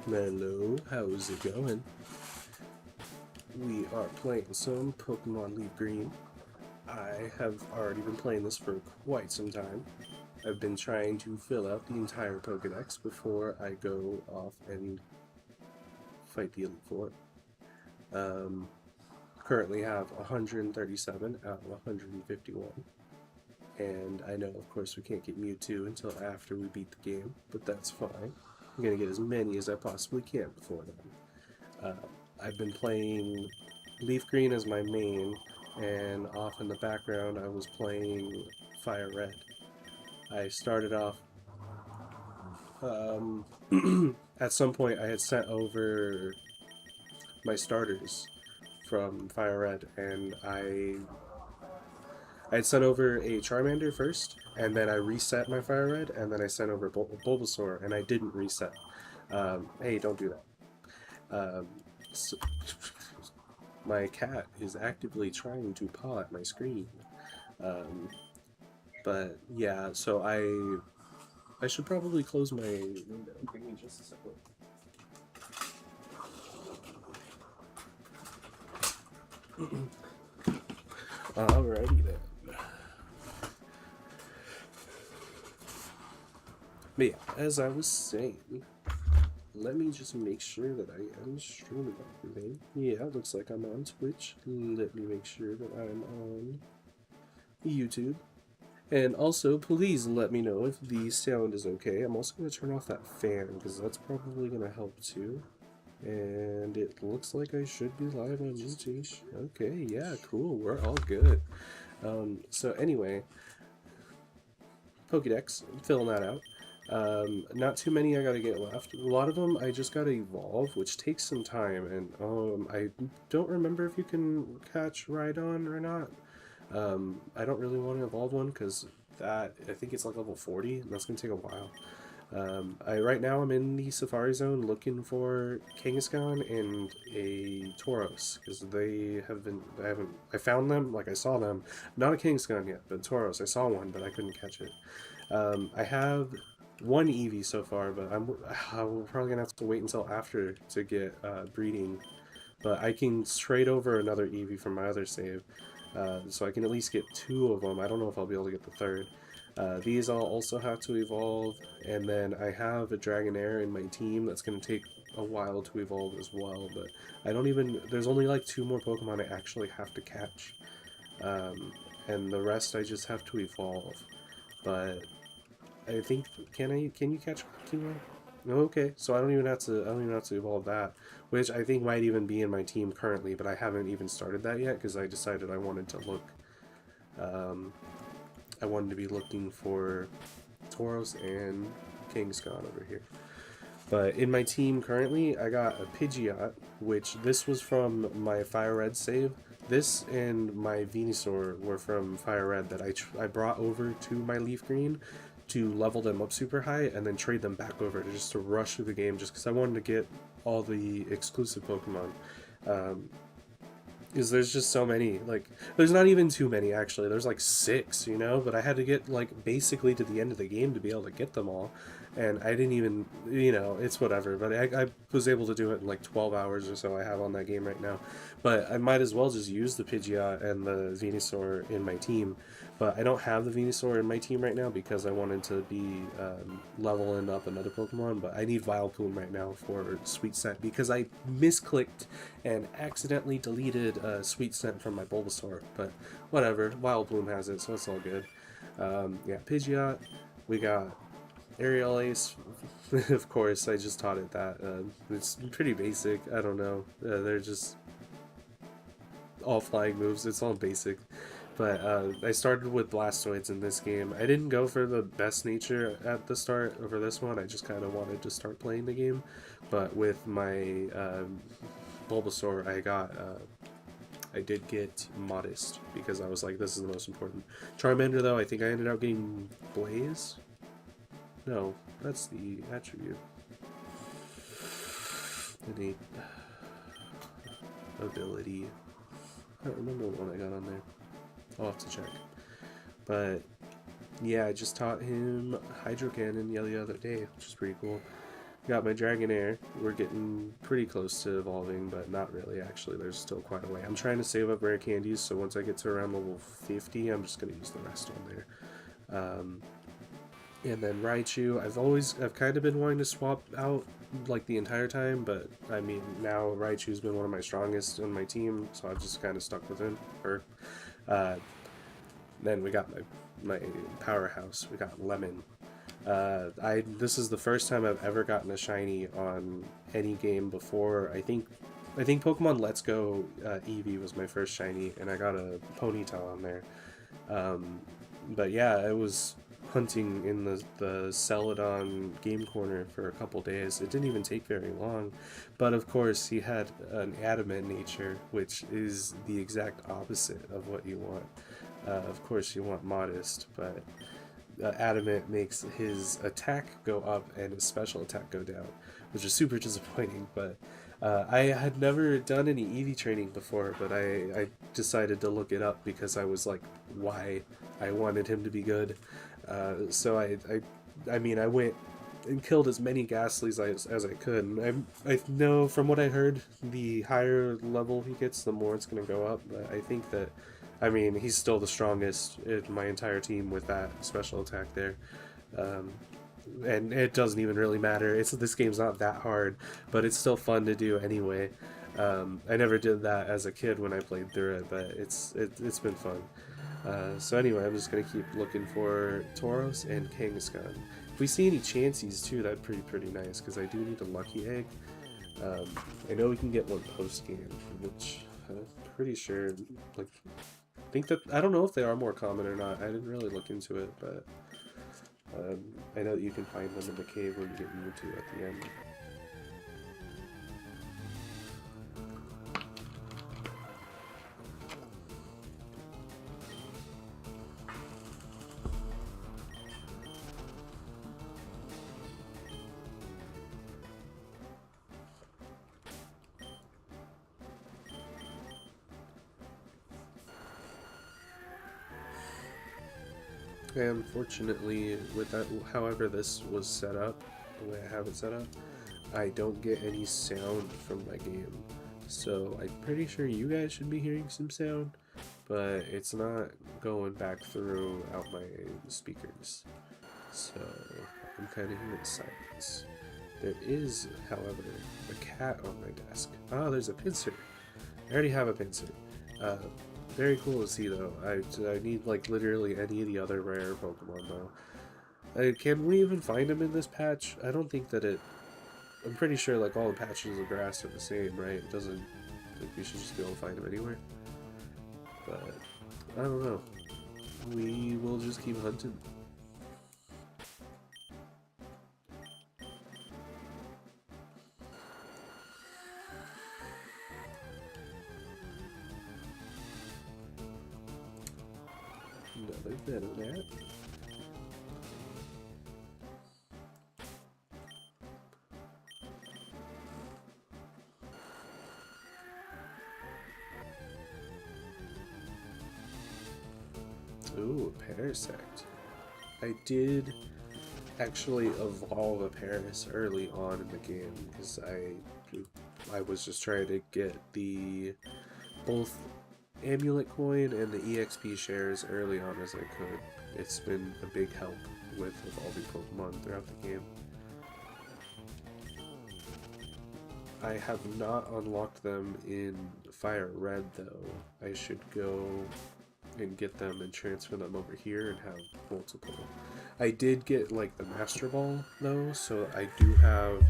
Hello, how's it going? We are playing some Pokemon Leaf Green. I have already been playing this for quite some time. I've been trying to fill out the entire Pokedex before I go off and fight the Elite Four. Um, Currently have 137 out of 151. And I know, of course, we can't get Mewtwo until after we beat the game, but that's fine. I'm going to get as many as I possibly can before then. I've been playing Leaf Green as my main, and off in the background I was playing Fire Red. I started off. Um, at some point, I had sent over my starters from Fire Red, and I had sent over a Charmander first, and then I reset my Fire Red, and then I sent over Bulbasaur, and I didn't reset. Hey, don't do that. Um, so, my cat is actively trying to paw at my screen. Um, but yeah, so I should probably close my window. Give me just a second. Alrighty then. But yeah, as I was saying, let me just make sure that I am streaming everything. Yeah, looks like I'm on Twitch. Let me make sure that I'm on YouTube. And also, please let me know if the sound is okay. I'm also going to turn off that fan, because that's probably going to help too. And it looks like I should be live on YouTube. Okay, yeah, cool. We're all good. So anyway, Pokédex, filling that out. Not too many I gotta get left. A lot of them I just gotta evolve, which takes some time, and I don't remember if you can catch Rhydon or not. I don't really want to evolve one because that I think it's like level 40, and that's gonna take a while. Right now I'm in the Safari Zone looking for Kangaskhan and a Tauros because they have been. I found them, like I saw them. Not a Kangaskhan yet, but Tauros. I saw one, but I couldn't catch it. I have one Eevee so far, but I'm probably gonna have to wait until after to get breeding. But I can trade over another Eevee from my other save, so I can at least get two of them. I don't know if I'll be able to get the third. These I'll also have to evolve, and then I have a Dragonair in my team that's going to take a while to evolve as well, but I don't even... There's only like two more Pokemon I actually have to catch, and the rest I just have to evolve. But I think... Can you catch Kingler? No, okay, so I don't even have to evolve that, which I think might even be in my team currently, but I haven't even started that yet because I decided I wanted to look... I wanted to be looking for Tauros and Kangaskhan over here. But in my team currently, I got a Pidgeot, which this was from my Fire Red save. This and my Venusaur were from Fire Red that I brought over to my Leaf Green to level them up super high and then trade them back over just to rush through the game just because I wanted to get all the exclusive Pokemon. Because there's just so many, like, there's not even too many actually, there's like 6, you know, but I had to get like basically to the end of the game to be able to get them all, and I didn't even, you know, it's whatever, but I was able to do it in like 12 hours or so I have on that game right now. But I might as well just use the Pidgeot and the Venusaur in my team, but I don't have the Venusaur in my team right now because I wanted to be leveling up another Pokemon, but I need Vileplume right now for Sweet Scent because I misclicked and accidentally deleted Sweet Scent from my Bulbasaur, but whatever, Vileplume has it, so it's all good. Yeah, Pidgeot, we got Aerial Ace, of course, I just taught it that. It's pretty basic, I don't know, they're just all flying moves, it's all basic. But I started with Blastoids in this game. I didn't go for the best nature at the start over this one, I just kind of wanted to start playing the game. But with my Bulbasaur, I did get Modest because I was like, this is the most important. Charmander, though, I think I ended up getting Blaze. No, that's the attribute. Innate ability. I don't remember what one I got on there. I'll have to check. But yeah, I just taught him Hydro Cannon the other day, which is pretty cool. Got my Dragonair. We're getting pretty close to evolving, but not really, actually. There's still quite a way. I'm trying to save up rare candies, so once I get to around level 50, I'm just going to use the rest on there. And then Raichu, I've kind of been wanting to swap out like the entire time, but I mean, now Raichu's been one of my strongest on my team, so I've just kind of stuck with him. Then we got my powerhouse. We got Lemon. This is the first time I've ever gotten a shiny on any game before. I think Pokemon Let's Go Eevee was my first shiny, and I got a Ponyta on there. But yeah, I was hunting in the Celadon game corner for a couple days. It didn't even take very long, but of course he had an adamant nature, which is the exact opposite of what you want. Of course you want modest, but adamant makes his attack go up and his special attack go down, which is super disappointing. But I had never done any Eevee training before, but I decided to look it up because I was like, why? I wanted him to be good. So I mean, I went and killed as many Ghastlies as I could. And I know from what I heard, the higher level he gets, the more it's going to go up. But I think that, I mean, he's still the strongest in my entire team with that special attack there. And it doesn't even really matter. This game's not that hard, but it's still fun to do anyway. I never did that as a kid when I played through it, but it's been fun. So anyway, I'm just gonna keep looking for Tauros and Kangaskhan. If we see any Chanseys too, that'd be pretty nice, because I do need a Lucky Egg. I know we can get one post-game, which I'm pretty sure, like, I don't know if they are more common or not. I didn't really look into it, but I know that you can find them in the cave where you get Mewtwo at the end. Unfortunately, with that, however this was set up, the way I have it set up, I don't get any sound from my game. So I'm pretty sure you guys should be hearing some sound, but it's not going back through out my speakers. So I'm kind of hearing silence. There is, however, a cat on my desk. Ah, there's a Pinsir. I already have a Pinsir. Very cool to see though. I need like literally any of the other rare Pokemon though. Can we even find them in this patch? I don't think that I'm pretty sure like all the patches of grass are the same, right? It doesn't think we should just be able to find them anywhere. But I don't know. We will just keep hunting. Another Venonat. Ooh, a Parasect. I did actually evolve a Paras early on in the game because I was just trying to get both Amulet Coin and the EXP shares early on as I could. It's been a big help with evolving Pokemon throughout the game. I have not unlocked them in Fire Red though. I should go and get them and transfer them over here and have multiple. I did get like the Master Ball though, so I do have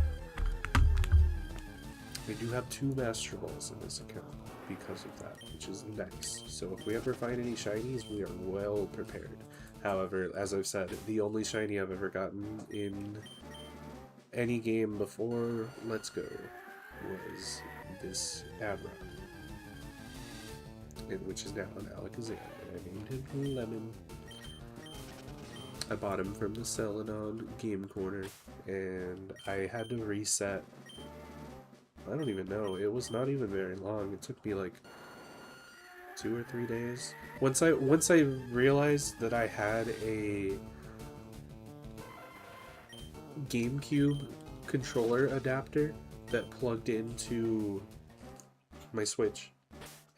2 Master Balls in this account because of that, which is nice. So if we ever find any shinies, we are well prepared. However, as I've said, the only shiny I've ever gotten in any game before Let's Go was this Abra, which is now an Alakazam. I named him Lemon. I bought him from the Celadon game corner, and I had to reset. I don't even know. It was not even very long. It took me like 2 or 3 days. Once I realized that I had a GameCube controller adapter that plugged into my Switch,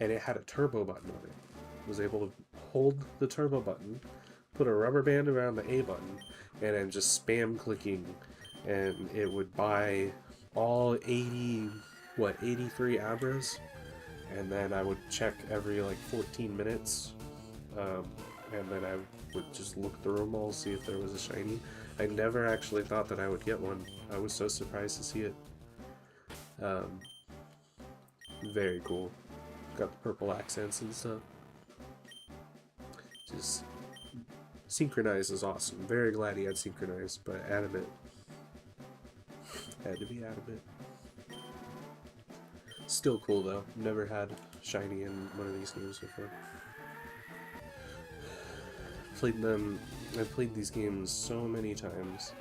and it had a turbo button on it. I was able to hold the turbo button, put a rubber band around the A button, and then just spam clicking, and it would buy all 83 Abras, and then I would check every like 14 minutes, and then I would just look through them all, see if there was a shiny. I never actually thought that I would get one. I was so surprised to see it. Very cool. Got the purple accents and stuff. Just Synchronize is awesome. Very glad he had Synchronize, but Adamant had to be Adamant. Still cool though. Never had shiny in one of these games before. I've played these games so many times.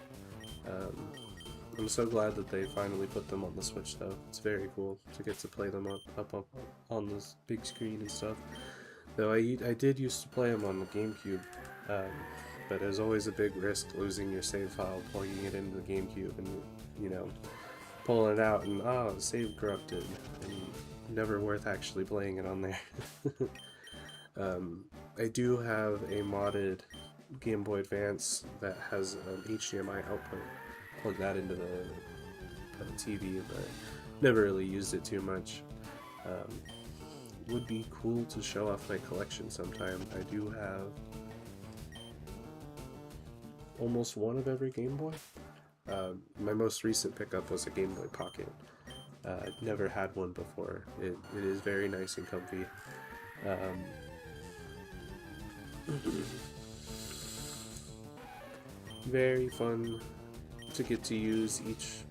I'm so glad that they finally put them on the Switch though. It's very cool to get to play them up on this big screen and stuff. Though I did used to play them on the GameCube, but there's always a big risk losing your save file, plugging it into the GameCube, and you know, pulling it out and the save corrupted, and never worth actually playing it on there. I do have a modded Game Boy Advance that has an HDMI output. Plug that into the TV, but never really used it too much. Would be cool to show off my collection sometime. I do have almost one of every Game Boy. My most recent pickup was a Game Boy Pocket. I'd never had one before. It is very nice and comfy. Very fun to get to use each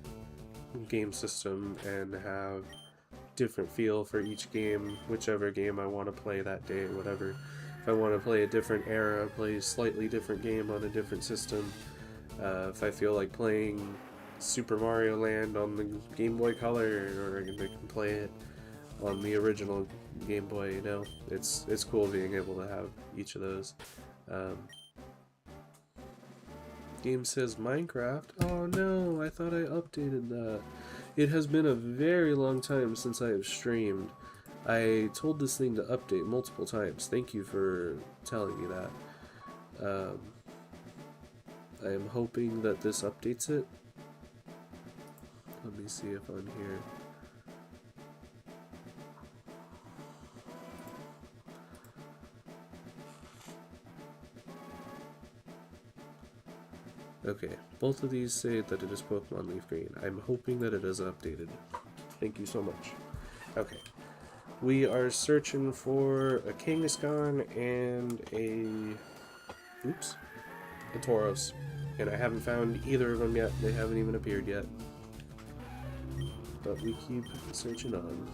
game system and have different feel for each game, whichever game I want to play that day, whatever. If I want to play a different era, play a slightly different game on a different system. If I feel like playing Super Mario Land on the Game Boy Color, or I can play it on the original Game Boy, you know, it's cool being able to have each of those. Game says Minecraft. Oh no, I thought I updated that. It has been a very long time since I have streamed. I told this thing to update multiple times. Thank you for telling me that. I am hoping that this updates it. Let me see if I'm here. Okay, both of these say that it is Pokemon Leaf Green. I'm hoping that it is updated. Thank you so much. Okay, we are searching for a Kangaskhan and a Tauros. And I haven't found either of them yet. They haven't even appeared yet. But we keep searching on.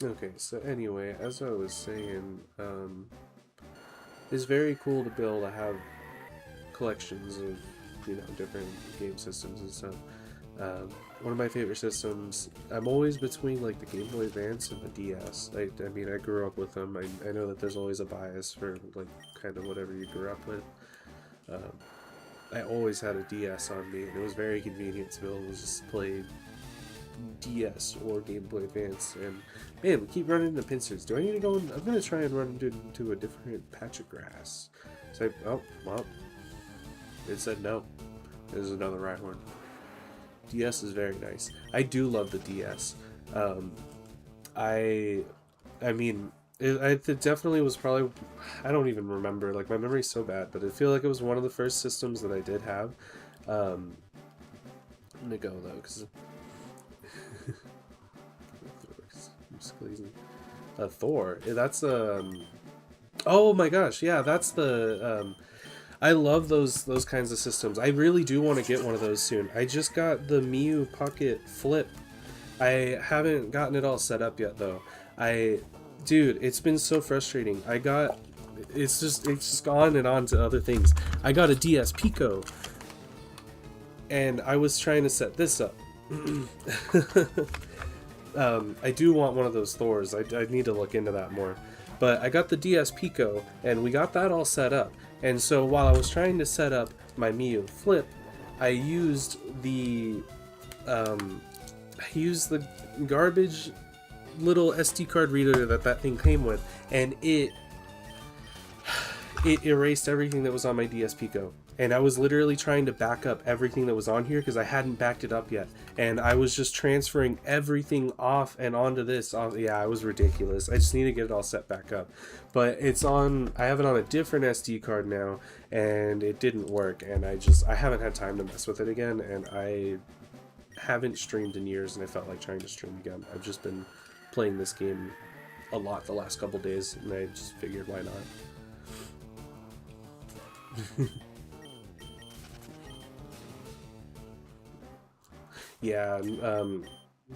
Okay, so anyway, as I was saying, it's very cool to be able to have collections of, you know, different game systems and stuff. One of my favorite systems, I'm always between like the Game Boy Advance and the DS. I mean, I grew up with them. I know that there's always a bias for like kind of whatever you grew up with. I always had a DS on me, and it was very convenient to be able to just play DS or Game Boy Advance. And man, we keep running into pincers. Do I need to go in? I'm gonna try and run into a different patch of grass. So oh well, it said no. There's another Rhyhorn. DS is very nice. I do love the DS. I mean, it definitely was probably, I don't even remember, like my memory's so bad, but I feel like it was one of the first systems that I did have. I'm gonna go though, because Thor. That's oh my gosh, yeah, that's the I love those kinds of systems. I really do want to get one of those soon. I just got the Miu Pocket Flip. I haven't gotten it all set up yet though. Dude, it's been so frustrating. I got it's just gone and on to other things. I got a DS Pico, and I was trying to set this up. I do want one of those Thors. I need to look into that more. But I got the DS Pico, and we got that all set up. And so while I was trying to set up my Miyoo Flip, I used the garbage little SD card reader that thing came with, and it erased everything that was on my DS Pico. And I was literally trying to back up everything that was on here because I hadn't backed it up yet. And I was just transferring everything off and onto this. Yeah, it was ridiculous. I just need to get it all set back up. But it's on, I have it on a different SD card now, and it didn't work. And I haven't had time to mess with it again. And I haven't streamed in years, and I felt like trying to stream again. I've just been playing this game a lot the last couple days, and I just figured why not. Yeah,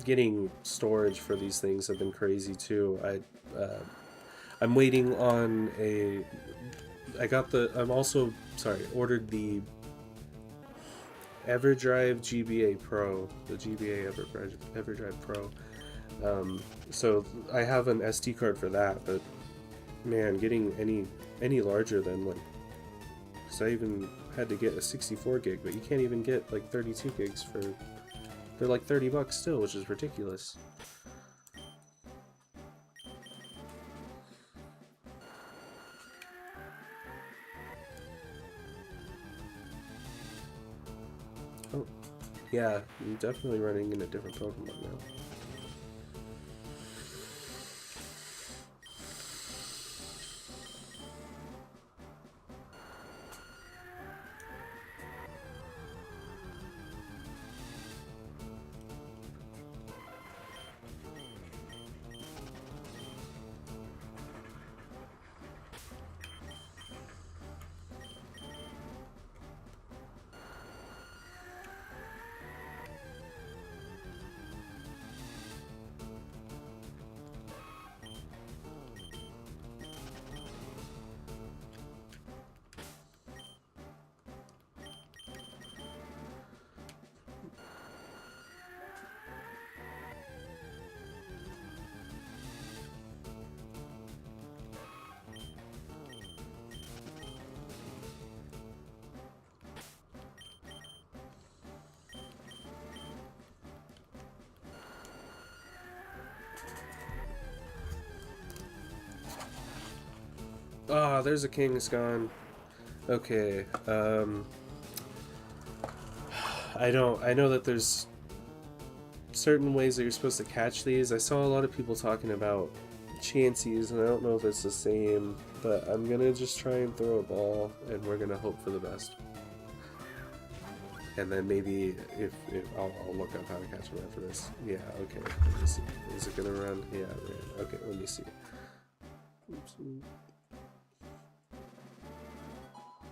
getting storage for these things have been crazy too. I'm waiting on ordered the EverDrive GBA Pro, the GBA EverDrive Pro. So I have an SD card for that, but man, getting any larger than like, because I even had to get a 64 gig, but you can't even get like 32 gigs for. They're like $30 still, which is ridiculous. Oh, yeah, I'm definitely running in a different Pokemon now. Ah, there's a Kangaskhan. Okay, I know that there's certain ways that you're supposed to catch these. I saw a lot of people talking about Chanseys, and I don't know if it's the same, but I'm gonna just try and throw a ball, and we're gonna hope for the best. And then maybe if I'll look up how to catch them after this. Yeah, okay. Is it gonna run? Yeah, it ran. Okay, let me see. Oops.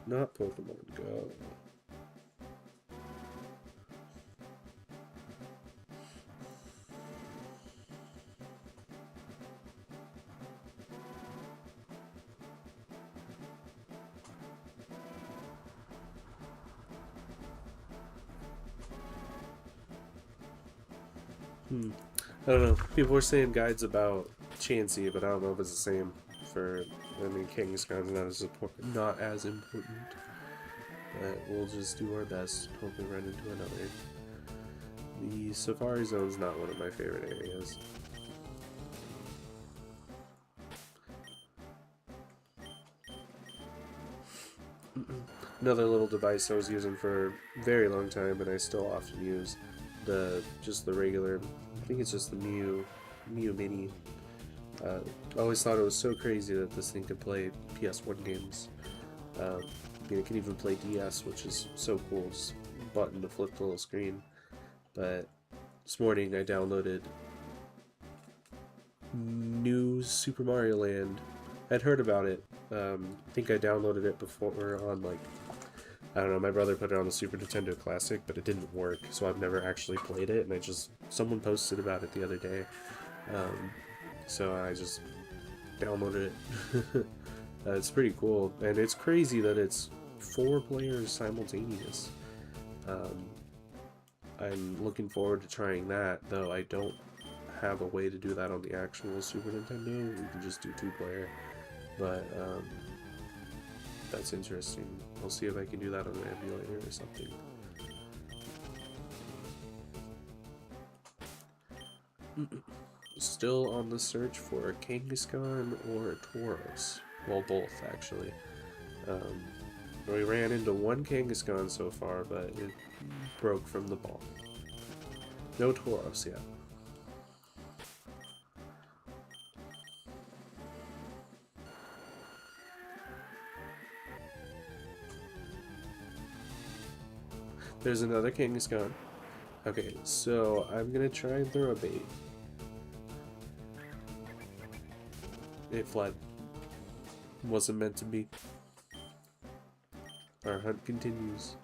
Not Pokemon Go. I don't know. People were saying guides about Chansey, but I don't know if it's the same for. I mean, Kangaskhan's not as important. But we'll just do our best. Hope we run into another. The Safari Zone's not one of my favorite areas. Another little device I was using for a very long time, but I still often use just the regular. I think it's just the Miyoo Mini. I always thought it was so crazy that this thing could play PS1 games. It can even play DS, which is so cool. Just button to flip the little screen. But this morning I downloaded New Super Mario Land. I'd heard about it. I think I downloaded it before on like, I don't know, my brother put it on the Super Nintendo Classic, but it didn't work, so I've never actually played it, and someone posted about it the other day. So I just downloaded it. It's pretty cool, and it's crazy that it's 4 players simultaneous. Um, I'm looking forward to trying that, though I don't have a way to do that on the actual Super Nintendo. We can just do 2-player, but that's interesting. I'll see if I can do that on an emulator or something. Still on the search for a Kangaskhan or a Tauros. Well, both, actually. We ran into one Kangaskhan so far, but it broke from the ball. No Tauros yet. There's another Kangaskhan. Okay, so I'm gonna try and throw a bait. It fled. Wasn't meant to be. Our hunt continues.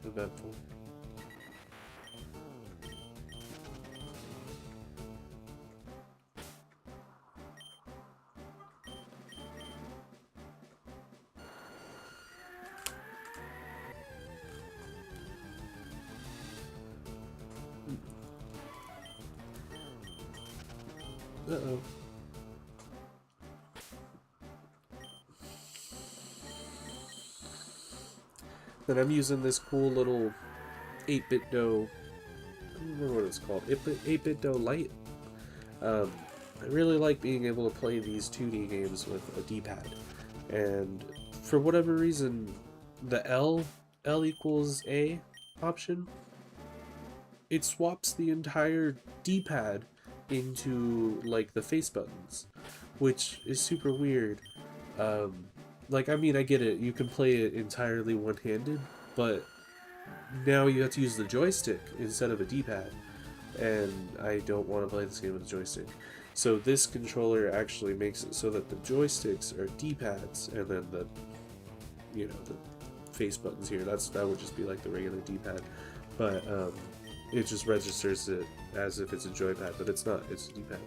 Eventful. Uh-oh. Then I'm using this cool little 8-bit dough. I don't remember what it's called. 8-bit dough Lite. I really like being able to play these 2D games with a D-pad. And for whatever reason, the L equals A option, it swaps the entire D-pad into like the face buttons, which is super weird. Like, I mean, I get it, you can play it entirely one-handed, but now you have to use the joystick instead of a D-pad, and I don't want to play this game with a joystick. So this controller actually makes it so that the joysticks are D-pads, and then the, you know, the face buttons here, that would just be like the regular D-pad, but it just registers it as if it's a joypad, but it's not, it's a D-pad.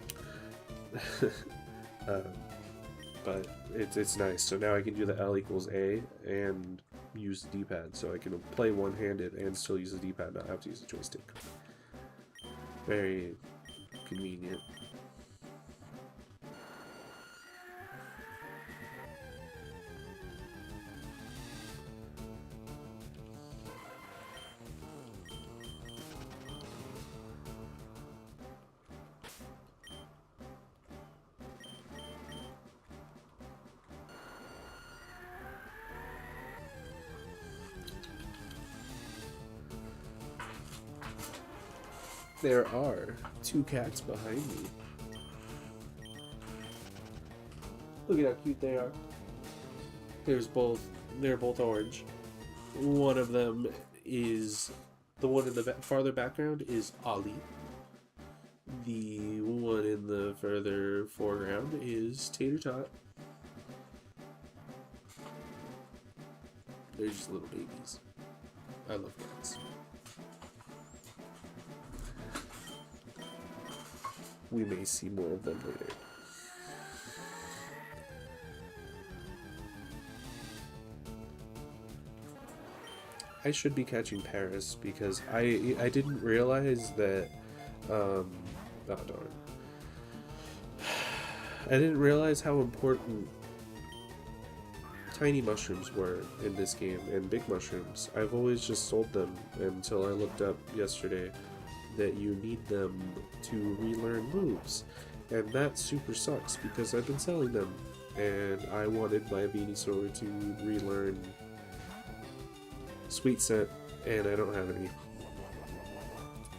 But it's nice. So now I can do the L equals A and use the D-pad, so I can play one-handed and still use the D-pad, not have to use the joystick. Very convenient. There are 2 cats behind me. Look at how cute they are. They're both orange. One of them is, the one in the farther background is Ollie. The one in the further foreground is Tater Tot. They're just little babies. I love cats. We may see more of them later. I should be catching Paris because I didn't realize that oh darn. I didn't realize how important tiny mushrooms were in this game, and big mushrooms. I've always just sold them until I looked up yesterday that you need them to relearn moves, and that super sucks because I've been selling them, and I wanted my Venusaur to relearn Sweet Scent, and I don't have any.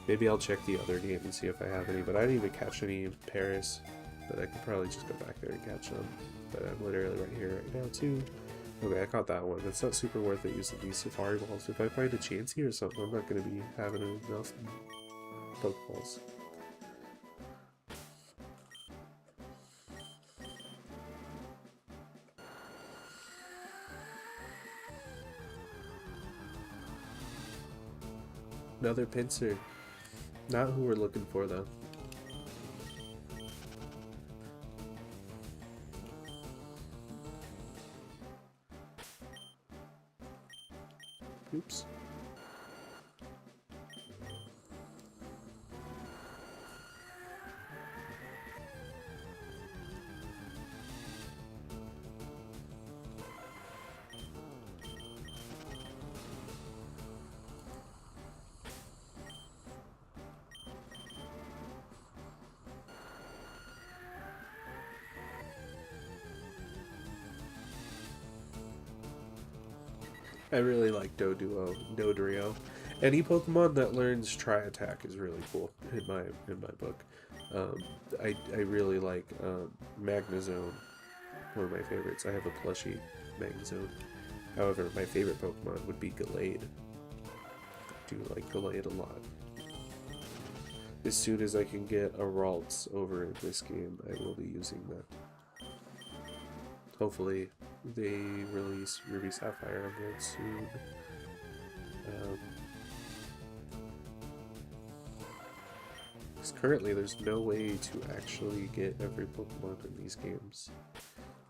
Maybe I'll check the other game and see if I have any, but I didn't even catch any in Paris, but I could probably just go back there and catch them. But I'm literally right here right now too. Okay, I caught that one. It's not super worth it using these Safari Balls. If I find a Chansey or something, I'm not going to be having enough Pokeballs. Another Pinsir. Not who we're looking for, though. Oops. I really like Dodrio. Any Pokemon that learns Tri-Attack is really cool in my book. Um, I really like Magnezone, one of my favorites. I have a plushie Magnezone. However, my favorite Pokemon would be Gallade. I do like Gallade a lot. As soon as I can get a Ralts over in this game, I will be using that. Hopefully, they release Ruby Sapphire on that soon. Because currently, there's no way to actually get every Pokemon in these games.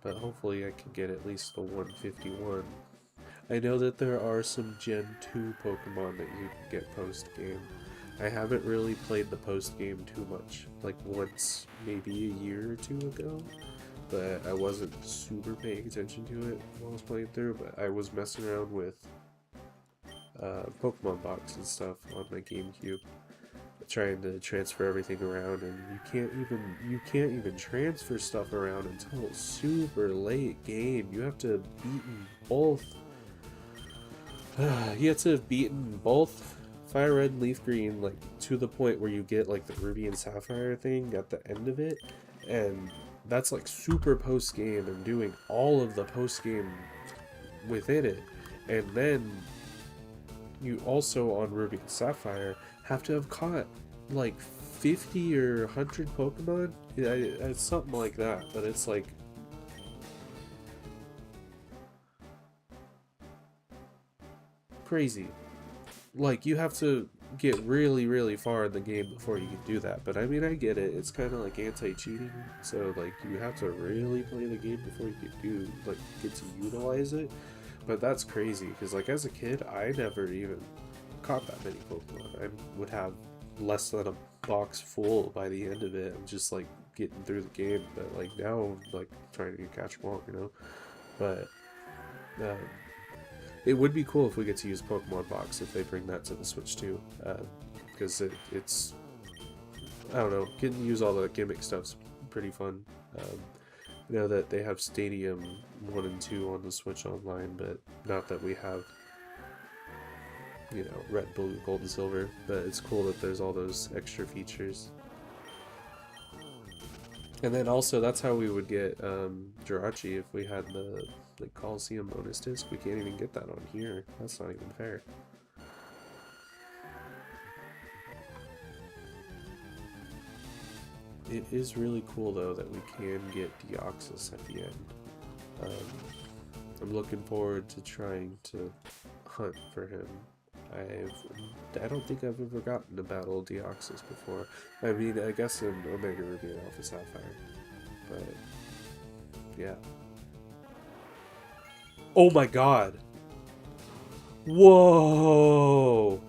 But hopefully, I can get at least the 151. I know that there are some Gen 2 Pokemon that you can get post-game. I haven't really played the post-game too much. Like once, maybe a year or two ago. But I wasn't super paying attention to it while I was playing through, but I was messing around with Pokemon Box and stuff on my GameCube, trying to transfer everything around, and you can't even transfer stuff around until super late game. You have to have beaten both. You have to have beaten both Fire Red and Leaf Green, like to the point where you get like the Ruby and Sapphire thing at the end of it, and that's like super post game and doing all of the post game within it. And then you also on Ruby and Sapphire have to have caught like 50 or 100 Pokemon. It's something like that, but it's like crazy. Like you have to get really, really far in the game before you can do that. But I mean, I get it. It's kind of like anti-cheating, so like you have to really play the game before you can get to utilize it. But that's crazy because like as a kid, I never even caught that many Pokemon. I would have less than a box full by the end of it. I'm just like getting through the game, but like now I'm like trying to catch them all, you know. But it would be cool if we get to use Pokemon Box if they bring that to the Switch too, because it's, I don't know, getting to use all the gimmick stuff's pretty fun. I know that they have Stadium 1 and 2 on the Switch Online, but not that we have, you know, Red, Blue, Gold, and Silver, but it's cool that there's all those extra features. And then also, that's how we would get Jirachi if we had the Coliseum bonus disc. We can't even get that on here. That's not even fair. It is really cool though that we can get Deoxys at the end. I'm looking forward to trying to hunt for him. I don't think I've ever gotten to battle Deoxys before. I mean, I guess in Omega Ruby and Alpha Sapphire, but yeah. Oh my god! Whoa!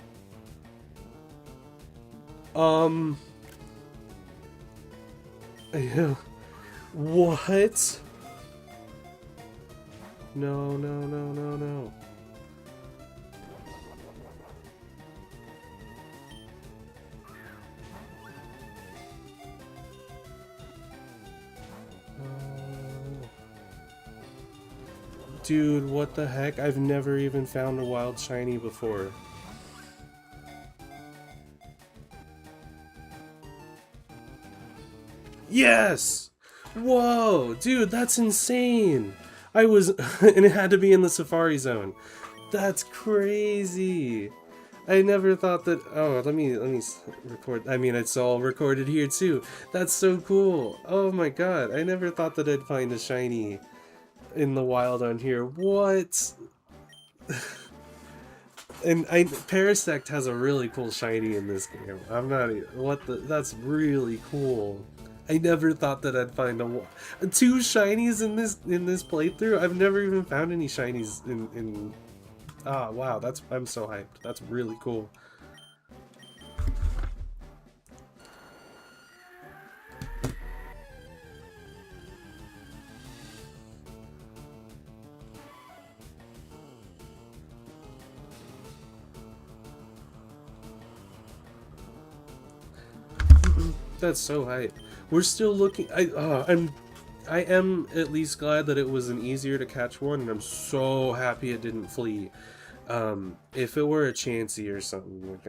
What? No, no, no, no, no. Dude, what the heck? I've never even found a wild shiny before. Yes! Whoa, dude, that's insane. And it had to be in the Safari Zone. That's crazy. I never thought that. Oh, let me record. I mean, it's all recorded here too. That's so cool. Oh my god, I never thought that I'd find a shiny in the wild on here. What? And Parasect has a really cool shiny in this game. I'm not what the that's really cool. I never thought that I'd find two shinies in this playthrough. I've never even found any shinies in ah wow, that's I'm so hyped. That's really cool. That's so hype. We're still looking. I am at least glad that it was an easier to catch one, and I'm so happy it didn't flee. If it were a Chansey or something, like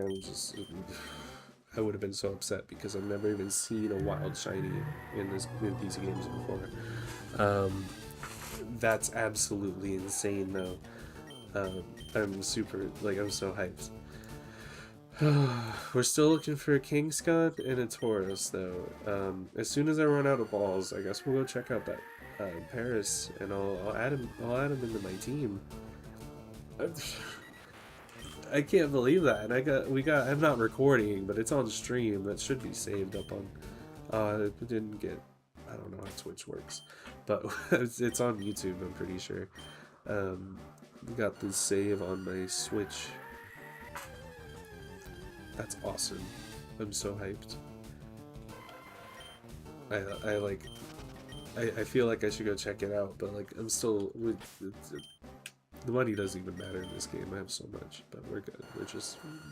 I would have been so upset because I've never even seen a wild shiny in these games before. That's absolutely insane though. I'm super I'm so hyped. We're still looking for a Kingscon and a Taurus, though. As soon as I run out of balls, I guess we'll go check out that Paris, and I'll add him. I'll add him into my team. I can't believe that. And we got. I'm not recording, but it's on stream. That should be saved up on. It didn't get. I don't know how Twitch works, but it's on YouTube. I'm pretty sure. Got the save on my Switch. That's awesome. I'm so hyped. I feel like I should go check it out, but like I'm still the money doesn't even matter in this game. I have so much, but we're good.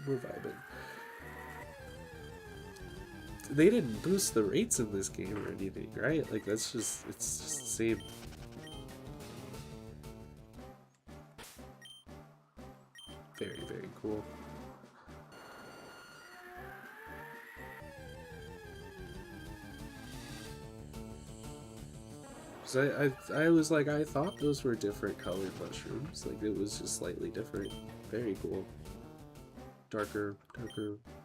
We're vibing. They didn't boost the rates in this game or anything, right? Like it's just the same. Very, very cool. I was like, I thought those were different colored mushrooms. Like, it was just slightly different. Very cool. Darker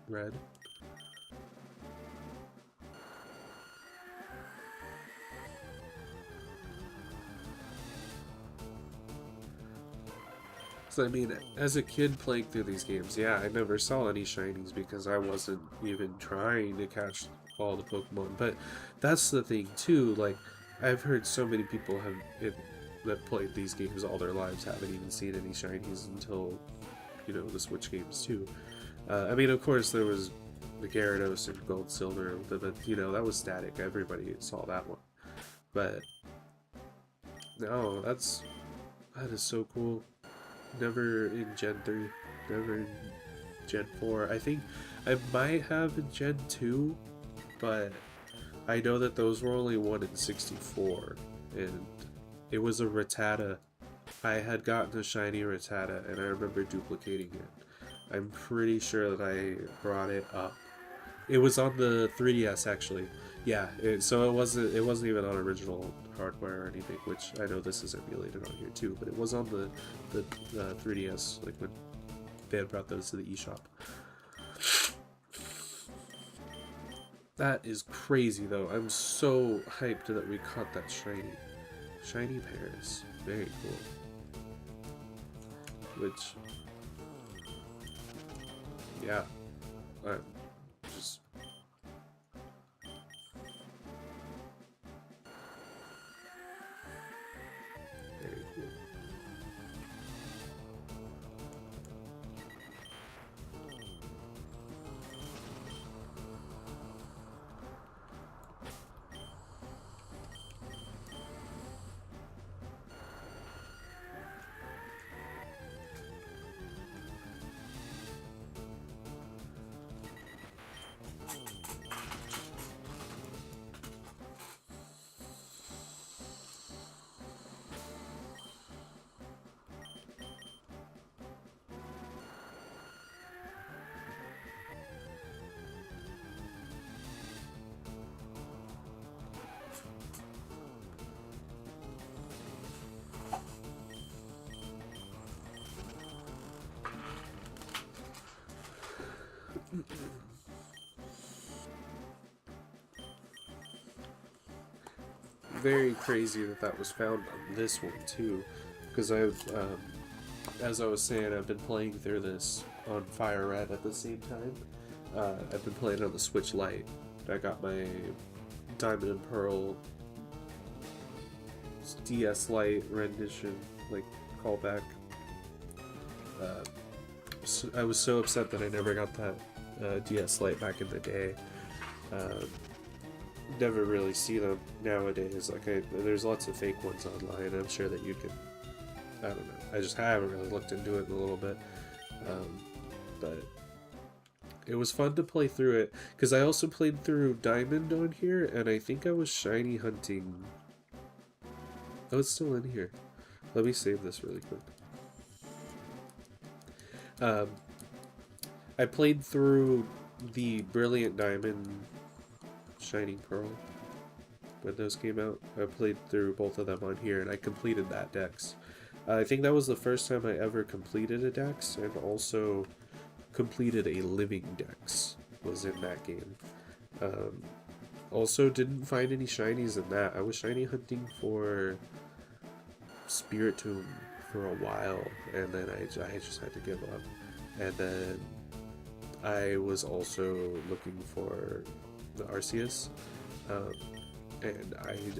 red. So, I mean, as a kid playing through these games, yeah, I never saw any shinies because I wasn't even trying to catch all the Pokemon. But that's the thing, too. Like, I've heard so many people that played these games all their lives haven't even seen any shinies until, you know, the Switch games too. I mean, of course, there was the Gyarados and Gold Silver, but you know that was static. Everybody saw that one, but no, that is so cool. Never in Gen 3, never in Gen 4. I think I might have in Gen 2, but I know that those were only 1 in 64, and it was a Rattata. I had gotten a shiny Rattata, and I remember duplicating it. I'm pretty sure that I brought it up. It was on the 3DS actually. Yeah, so it wasn't even on original hardware or anything, which I know this is emulated on here too, but it was on the 3DS, like when they had brought those to the eShop. That is crazy though. I'm so hyped that we caught that shiny Paris. Very cool. Which, yeah, I'm just very cool. Very crazy that that was found on this one too, because as I was saying, I've been playing through this on Fire Red at the same time. I've been playing on the Switch Lite. I got my Diamond and Pearl DS Lite rendition, like callback. Uh, so I was so upset that I never got that DS Lite back in the day. Uh, Never really see them nowadays. There's lots of fake ones online. I'm sure that you can. I don't know. I haven't really looked into it in a little bit, but it was fun to play through it because I also played through Diamond on here, and I think I was shiny hunting. Oh, it's still in here. Let me save this really quick. Um, I played through the Brilliant Diamond, Shining Pearl when those came out. I played through both of them on here, and I completed that dex. I think that was the first time I ever completed a dex, and also completed a living dex was in that game. Also, didn't find any shinies in that. I was shiny hunting for Spiritomb for a while, and then I just had to give up. And then I was also looking for the Arceus, and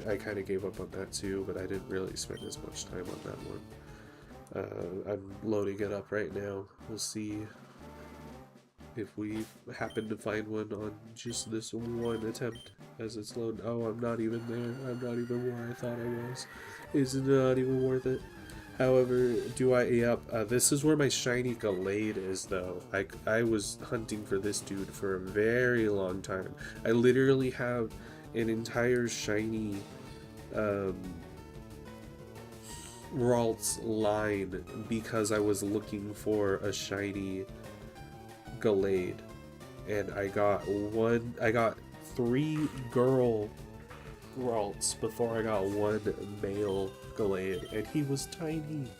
I kind of gave up on that too, but I didn't really spend as much time on that one. I'm loading it up right now. We'll see if we happen to find one on just this one attempt as it's loading. Oh, I'm not even there. I'm not even where I thought I was. It's not even worth it. However, this is where my shiny Gallade is, though. I was hunting for this dude for a very long time. I literally have an entire shiny Ralts line because I was looking for a shiny Gallade, and I got 3 girl Ralts before I got 1 male Gallade, and he was tiny.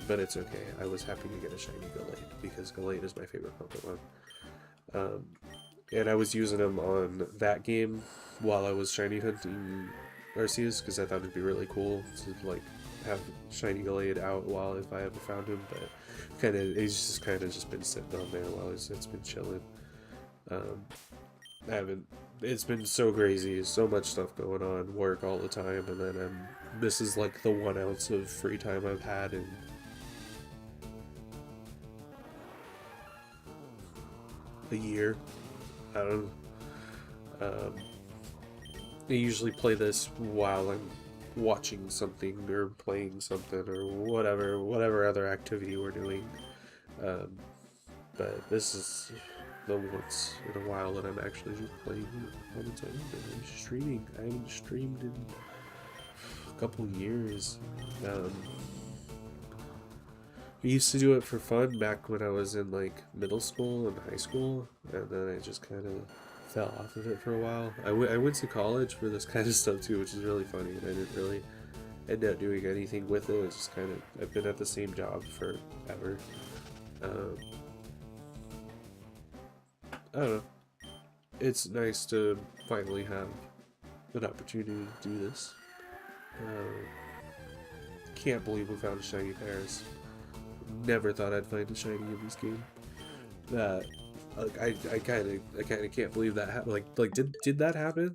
But it's okay. I was happy to get a shiny Gallade because Gallade is my favorite Pokemon. And I was using him on that game while I was shiny hunting Arceus because I thought it'd be really cool to like have shiny Gallade out while if I ever found him, but he's just kind of just been sitting on there while it's been chilling. It's been so crazy, so much stuff going on, work all the time, and then this is like the 1 ounce of free time I've had in a year. I don't know. I usually play this while I'm watching something or playing something or whatever other activity we're doing. But this is the once in a while that I'm actually just playing it all the time. And I'm streaming. I haven't streamed in a couple years. I used to do it for fun back when I was in like middle school and high school, and then I just kind of fell off of it for a while. I went to college for this kind of stuff too, which is really funny, and I didn't really end up doing anything with it. It's just kind of, I've been at the same job forever. I don't know. It's nice to finally have an opportunity to do this. Can't believe we found a shiny Paris. Never thought I'd find a shiny in this game. That I kind of can't believe that happened. Did that happen?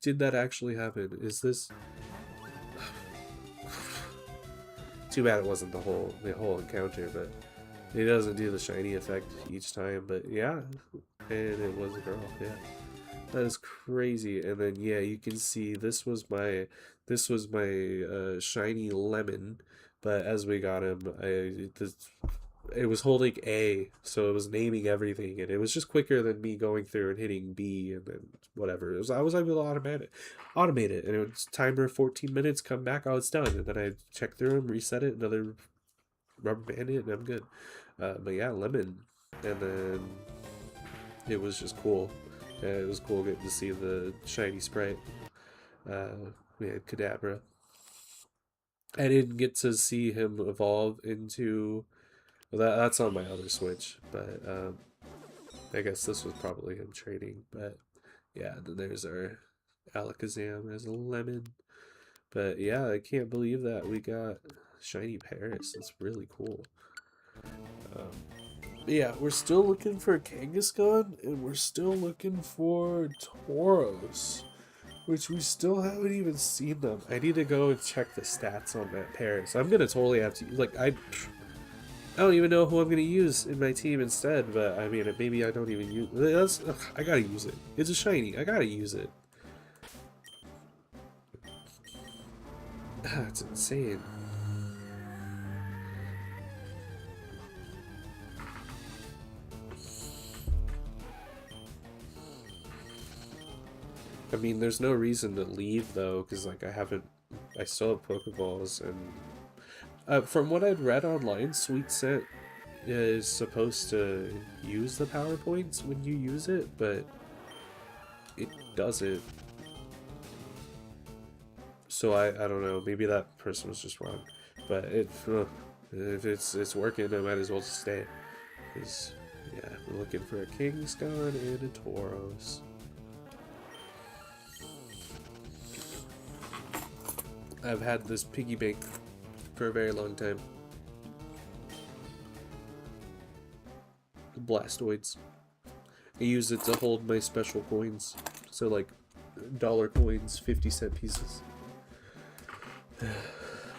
Did that actually happen? Is this? Too bad it wasn't the whole encounter, but it doesn't do the shiny effect each time. But yeah, and it was a girl. Yeah, that is crazy. And then yeah, you can see this was my shiny Lemon, but as we got him, it was holding A, so it was naming everything, and it was just quicker than me going through and hitting B and then whatever. I was able to automate it, and it was timer 14 minutes. Come back, oh, it's done, and then I check through them, reset it, another rubber band it, and I'm good. But yeah, Lemon, and then it was just cool. It was cool getting to see the shiny sprite. We had Kadabra. I didn't get to see him evolve into. Well, that's on my other Switch, but I guess this was probably him training. But yeah, then there's our Alakazam as a Lemon. But yeah, I can't believe that we got shiny Paris. That's really cool. Um, yeah, we're still looking for Kangaskhan, and we're still looking for Tauros, which we still haven't even seen them. I need to go and check the stats on that Paris. I'm gonna totally have to, like, I don't even know who I'm gonna use in my team instead, but I mean, maybe I don't even use. I gotta use it. It's a shiny. I gotta use it. It's insane. I mean, there's no reason to leave though, because like I still have Pokeballs, and from what I'd read online, Sweet Scent is supposed to use the power points when you use it, but it doesn't. So I don't know. Maybe that person was just wrong, but if it's working, I might as well just stay. Cause yeah, we're looking for a Kangaskhan and a Tauros. I've had this piggy bank for a very long time. Blastoids. I use it to hold my special coins. So like dollar coins, 50-cent pieces.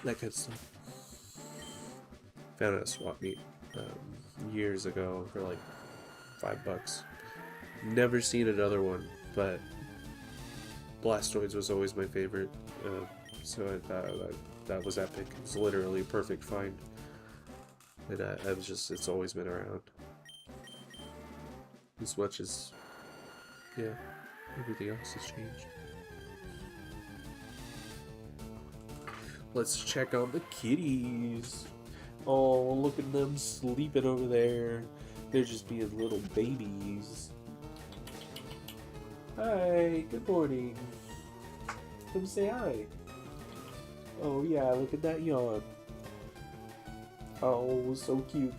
That kind of stuff. Found it at swap meet years ago for like $5. Never seen another one, but Blastoids was always my favorite. So I thought that was epic. It's literally a perfect find. And it's always been around. As much as, yeah, everything else has changed. Let's check on the kitties. Oh, look at them sleeping over there. They're just being little babies. Hi, good morning. Come say hi. Oh yeah, look at that yawn. Oh, so cute.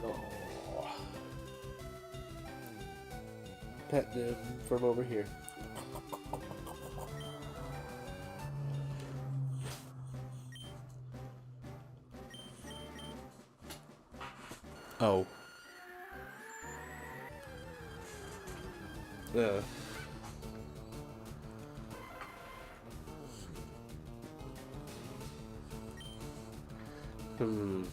Oh. Pet them from over here. Oh. Hmm.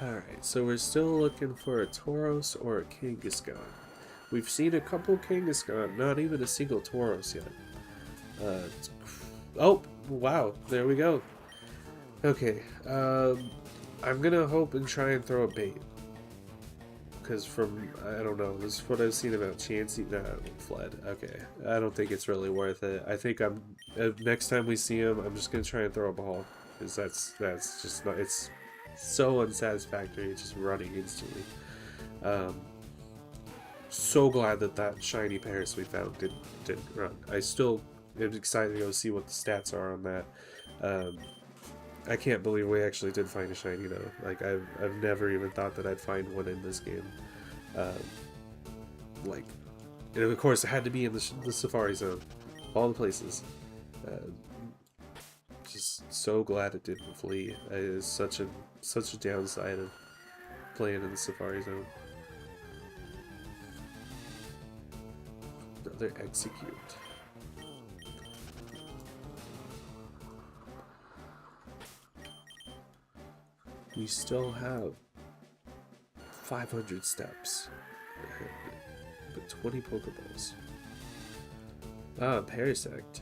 Alright, so we're still looking for a Tauros or a Kangaskhan. We've seen a couple Kangaskhan, not even a single Tauros yet. Oh, wow, there we go. Okay, I'm gonna hope and try and throw a bait. Because I don't know, this is what I've seen about Chansey. No, fled. Okay, I don't think it's really worth it. I think next time we see him, I'm just gonna try and throw a ball. Because that's just not, it's so unsatisfactory, just running instantly. So glad that shiny Paris we found didn't run. I still am excited to go see what the stats are on that. I can't believe we actually did find a shiny though. Like I've never even thought that I'd find one in this game. Like, and of course it had to be in the Safari Zone, all the places. Just so glad it didn't flee. It is such a downside of playing in the Safari Zone. Another Execute. we still have 500 steps. But 20 Pokeballs. Ah, Parasect.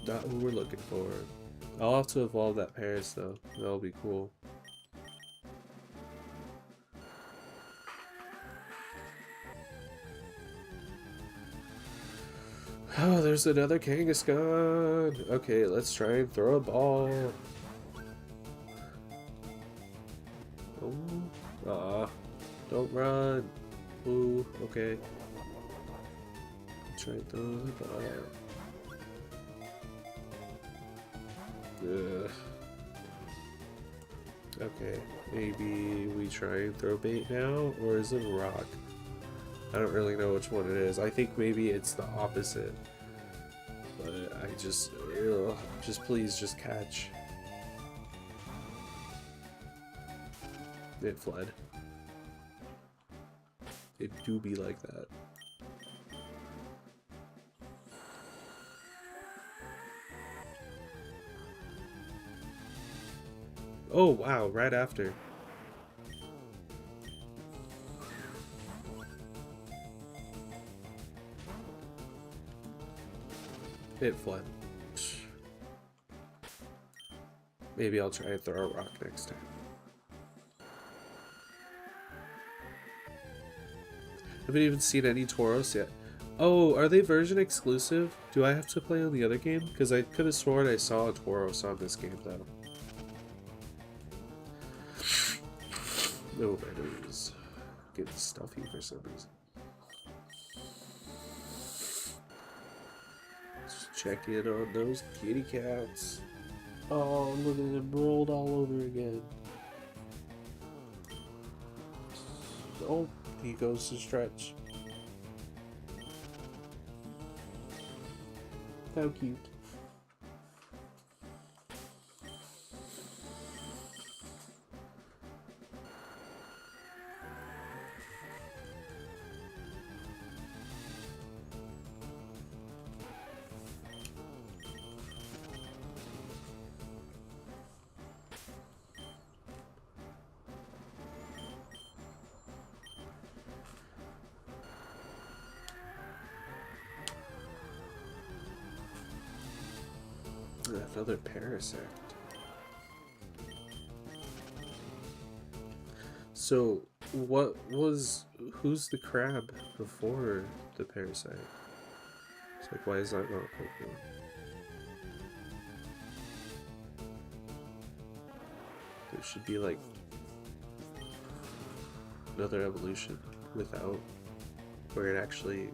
Not who we're looking for. I'll have to evolve that Paras though. That'll be cool. Oh, there's another Kangaskhan. Okay, let's try and throw a ball. Oh, don't run. Ooh, okay. Try and throw the ball. Ugh. Okay, maybe we try and throw bait now, or is it a rock? I don't really know which one it is. I think maybe it's the opposite. But I just, ugh, just please, just catch. It fled. It do be like that. Oh wow, right after. It fled. Maybe I'll try and throw a rock next time. Haven't even seen any Tauros yet. Oh, are they version exclusive? Do I have to play on the other game? Because I could have sworn I saw a Tauros on this game though. No, my nose. Getting stuffy for some reason. Check in on those kitty cats. Oh, look at them rolled all over again. Oh, he goes to stretch. How cute. Another Parasect. So, who's the crab before the Parasite? It's like, why is that not Pokemon? There should be like another evolution without, where it actually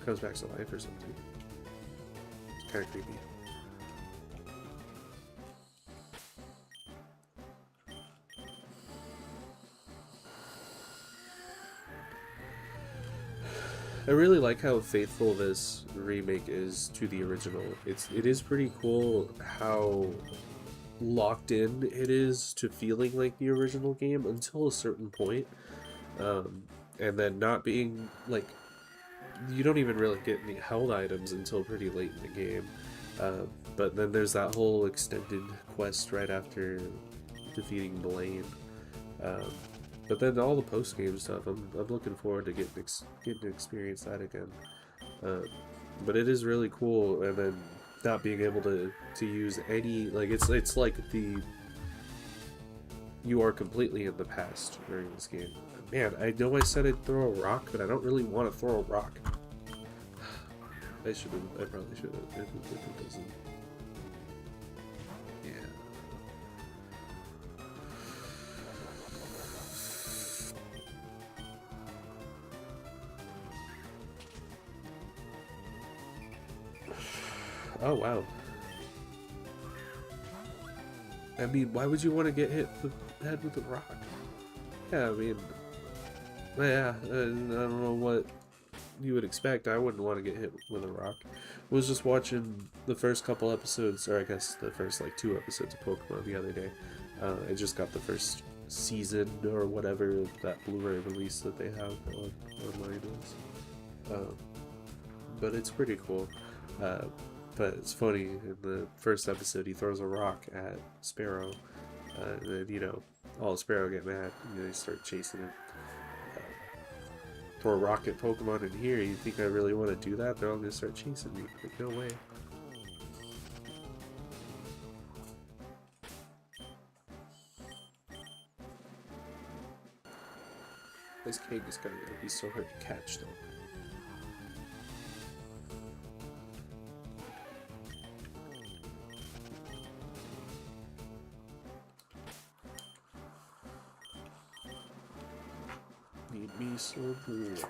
comes back to life or something. It's kind of creepy. I really like how faithful this remake is to the original. It is pretty cool how locked in it is to feeling like the original game until a certain point. And then not being like, you don't even really get any held items until pretty late in the game. But then there's that whole extended quest right after defeating Blaine. But then all the post-game stuff, I'm looking forward to getting to experience that again. But it is really cool, and then not being able to use any, like, it's like you are completely in the past during this game. Man, I know I said I'd throw a rock, but I don't really want to throw a rock. I probably should have, if it doesn't. Yeah. Oh, wow. I mean, why would you want to get hit the head with a rock? Yeah, I mean, yeah, I don't know what you would expect. I wouldn't want to get hit with a rock. I was just watching the first couple episodes, or I guess the first like 2 episodes of Pokemon the other day. I just got the first season or whatever of that Blu-ray release that they have online is. But it's pretty cool. But it's funny, in the first episode, he throws a rock at Sparrow, and then, you know, all Sparrow get mad, and they start chasing him. Throw a rock at Pokemon in here, you think I really want to do that? They're all gonna start chasing me. Like, no way. This Kangaskhan would be so hard to catch, though. Need me some water.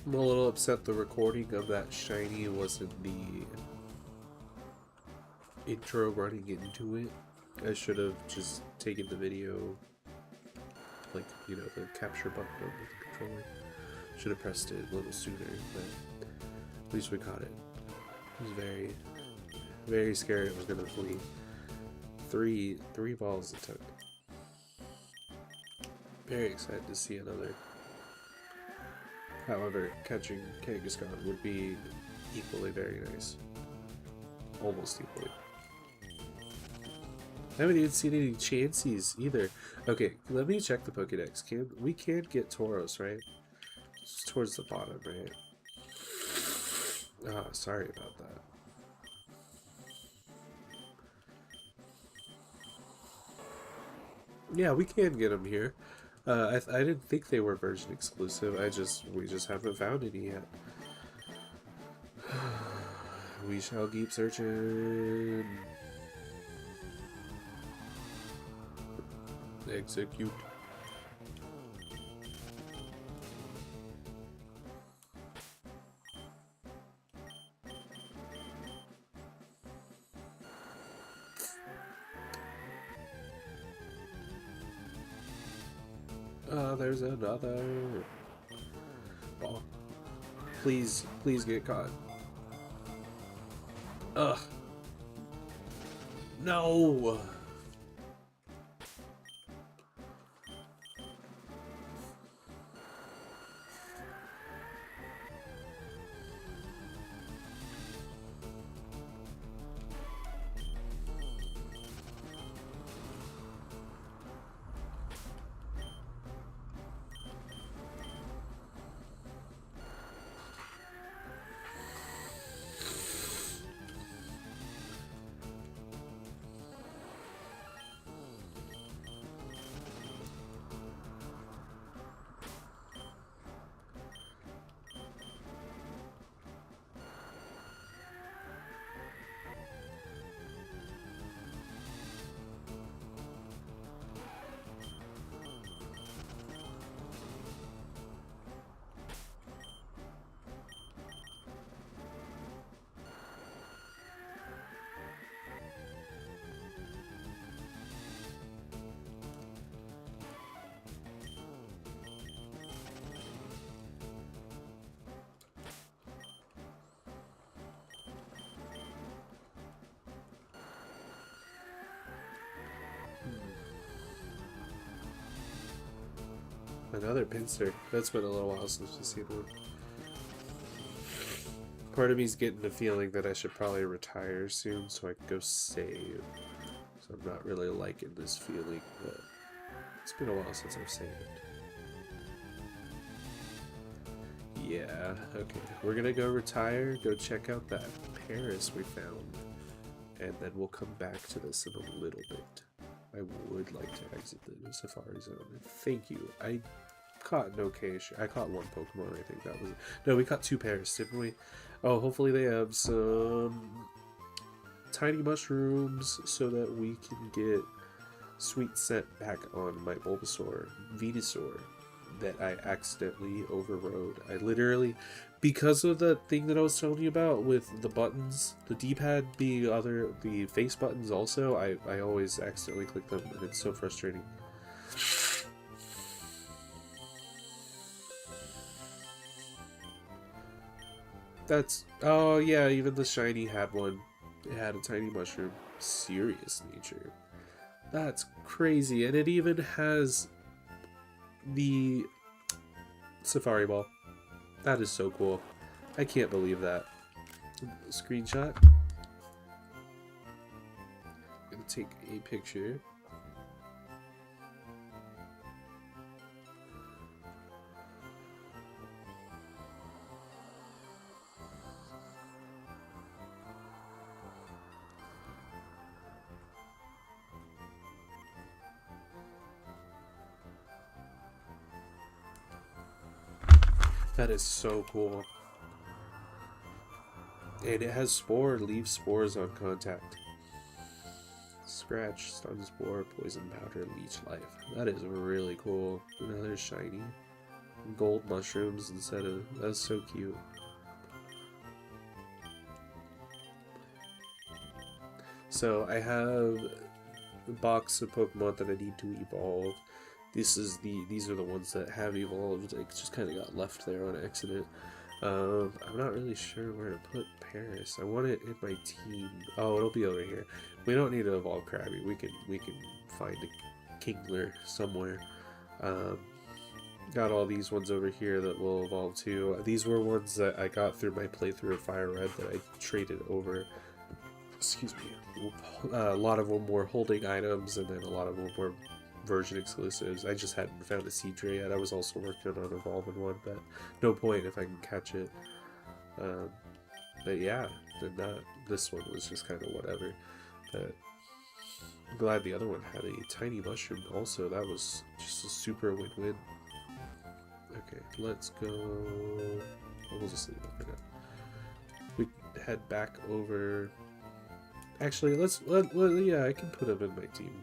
I'm a little upset the recording of that shiny wasn't the intro running into it. I should have just taken the video, like, you know, the capture button on the controller. Should have pressed it a little sooner, but at least we caught it. I was very, very scared it was gonna flee. Three balls it took. Very excited to see another. However, catching Kangaskhan would be equally very nice. Almost equally. I haven't even seen any Chanseys either. Okay, let me check the Pokédex. We can get Tauros, right? It's towards the bottom, right? Ah, sorry about that. Yeah, we can get them here. I didn't think they were version exclusive. We just haven't found any yet. We shall keep searching. Execute. There's another. Oh. Please get caught. Ugh. No. Another Pinsir. That's been a little while since we've seen one. Part of me's getting the feeling that I should probably retire soon so I can go save. So I'm not really liking this feeling, but it's been a while since I've saved. Yeah, okay. We're gonna go retire, go check out that Paris we found, and then we'll come back to this in a little bit. I would like to exit the Safari Zone. Thank you. I caught an okay. I caught one Pokemon. I think that was. No, we caught two pairs, didn't we? Oh, hopefully they have some tiny mushrooms so that we can get sweet scent back on my Bulbasaur, Venusaur. that I accidentally overrode. I literally, because of the thing that I was telling you about with the buttons, the D-pad being the face buttons also, I always accidentally click them, and it's so frustrating. That's, oh yeah, even the shiny had one. It had a tiny mushroom. Serious nature. That's crazy, and it even has the Safari Ball. That is so cool. I can't believe that. Screenshot. I'm gonna take a picture. That is so cool. And it has spore, leave spores on contact. Scratch, stun spore, poison powder, leech life. That is really cool. Another shiny. Gold mushrooms instead of... That's so cute. So I have a box of Pokemon that I need to evolve. These are the ones that have evolved. It just kind of got left there on accident. I'm not really sure where to put Paris. I want it in my team. Oh, it'll be over here. We don't need to evolve Krabby. We can find a Kingler somewhere. Got all these ones over here that will evolve too. These were ones that I got through my playthrough of Fire Red that I traded over. Excuse me. A lot of them were holding items, and then a lot of them were version exclusives. I just hadn't found a Seadra yet. I was also working on evolving one, but no point if I can catch it. But yeah, this one was just kind of whatever. But I'm glad the other one had a tiny mushroom also. That was just a super win-win. Okay, let's go. We'll just leave it for now. We head back over. Actually, yeah, I can put him in my team.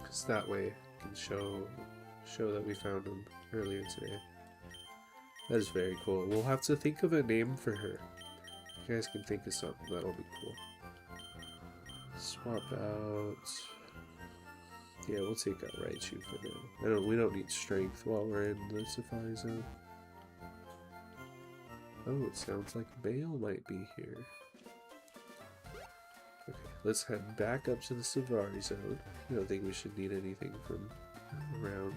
Because that way I can show that we found him earlier today. That is very cool. We'll have to think of a name for her. You guys can think of something, that'll be cool. Swap out. Yeah, we'll take out Raichu for now. We don't need strength while we're in the Safari Zone. Oh, it sounds like Bale might be here. Okay, let's head back up to the Safari Zone. I don't think we should need anything from around.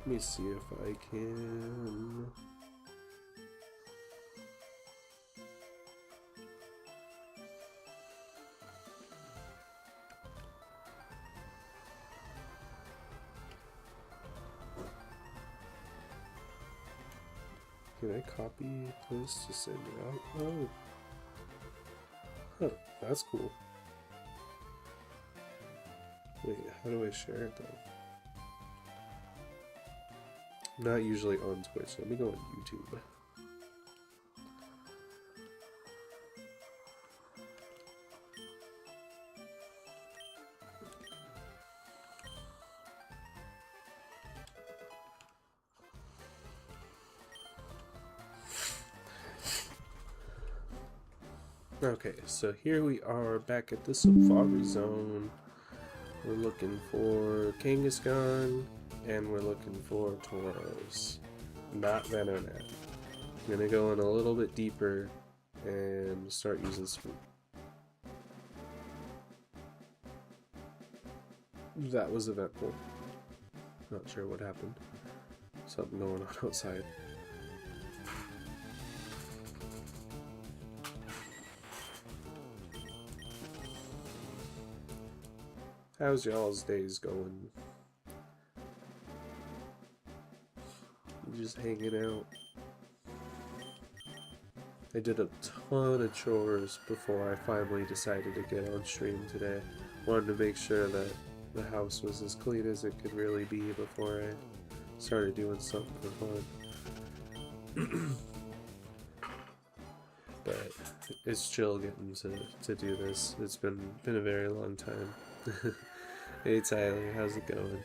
Let me see if I can... Can I copy this to send it out? Oh. Huh, that's cool. Wait, how do I share it though? I'm not usually on Twitch. Let me go on YouTube. Okay, so here we are back at the Safari Zone. We're looking for Kangaskhan, and we're looking for Tauros, not Venonat. I'm gonna go in a little bit deeper and start using Swoop. That was eventful. Not sure what happened. Something going on outside. How's y'all's days going? Just hanging out. I did a ton of chores before I finally decided to get on stream today. Wanted to make sure that the house was as clean as it could really be before I started doing something for fun. But it's chill getting to do this. It's been a very long time. Hey Tyler, how's it going?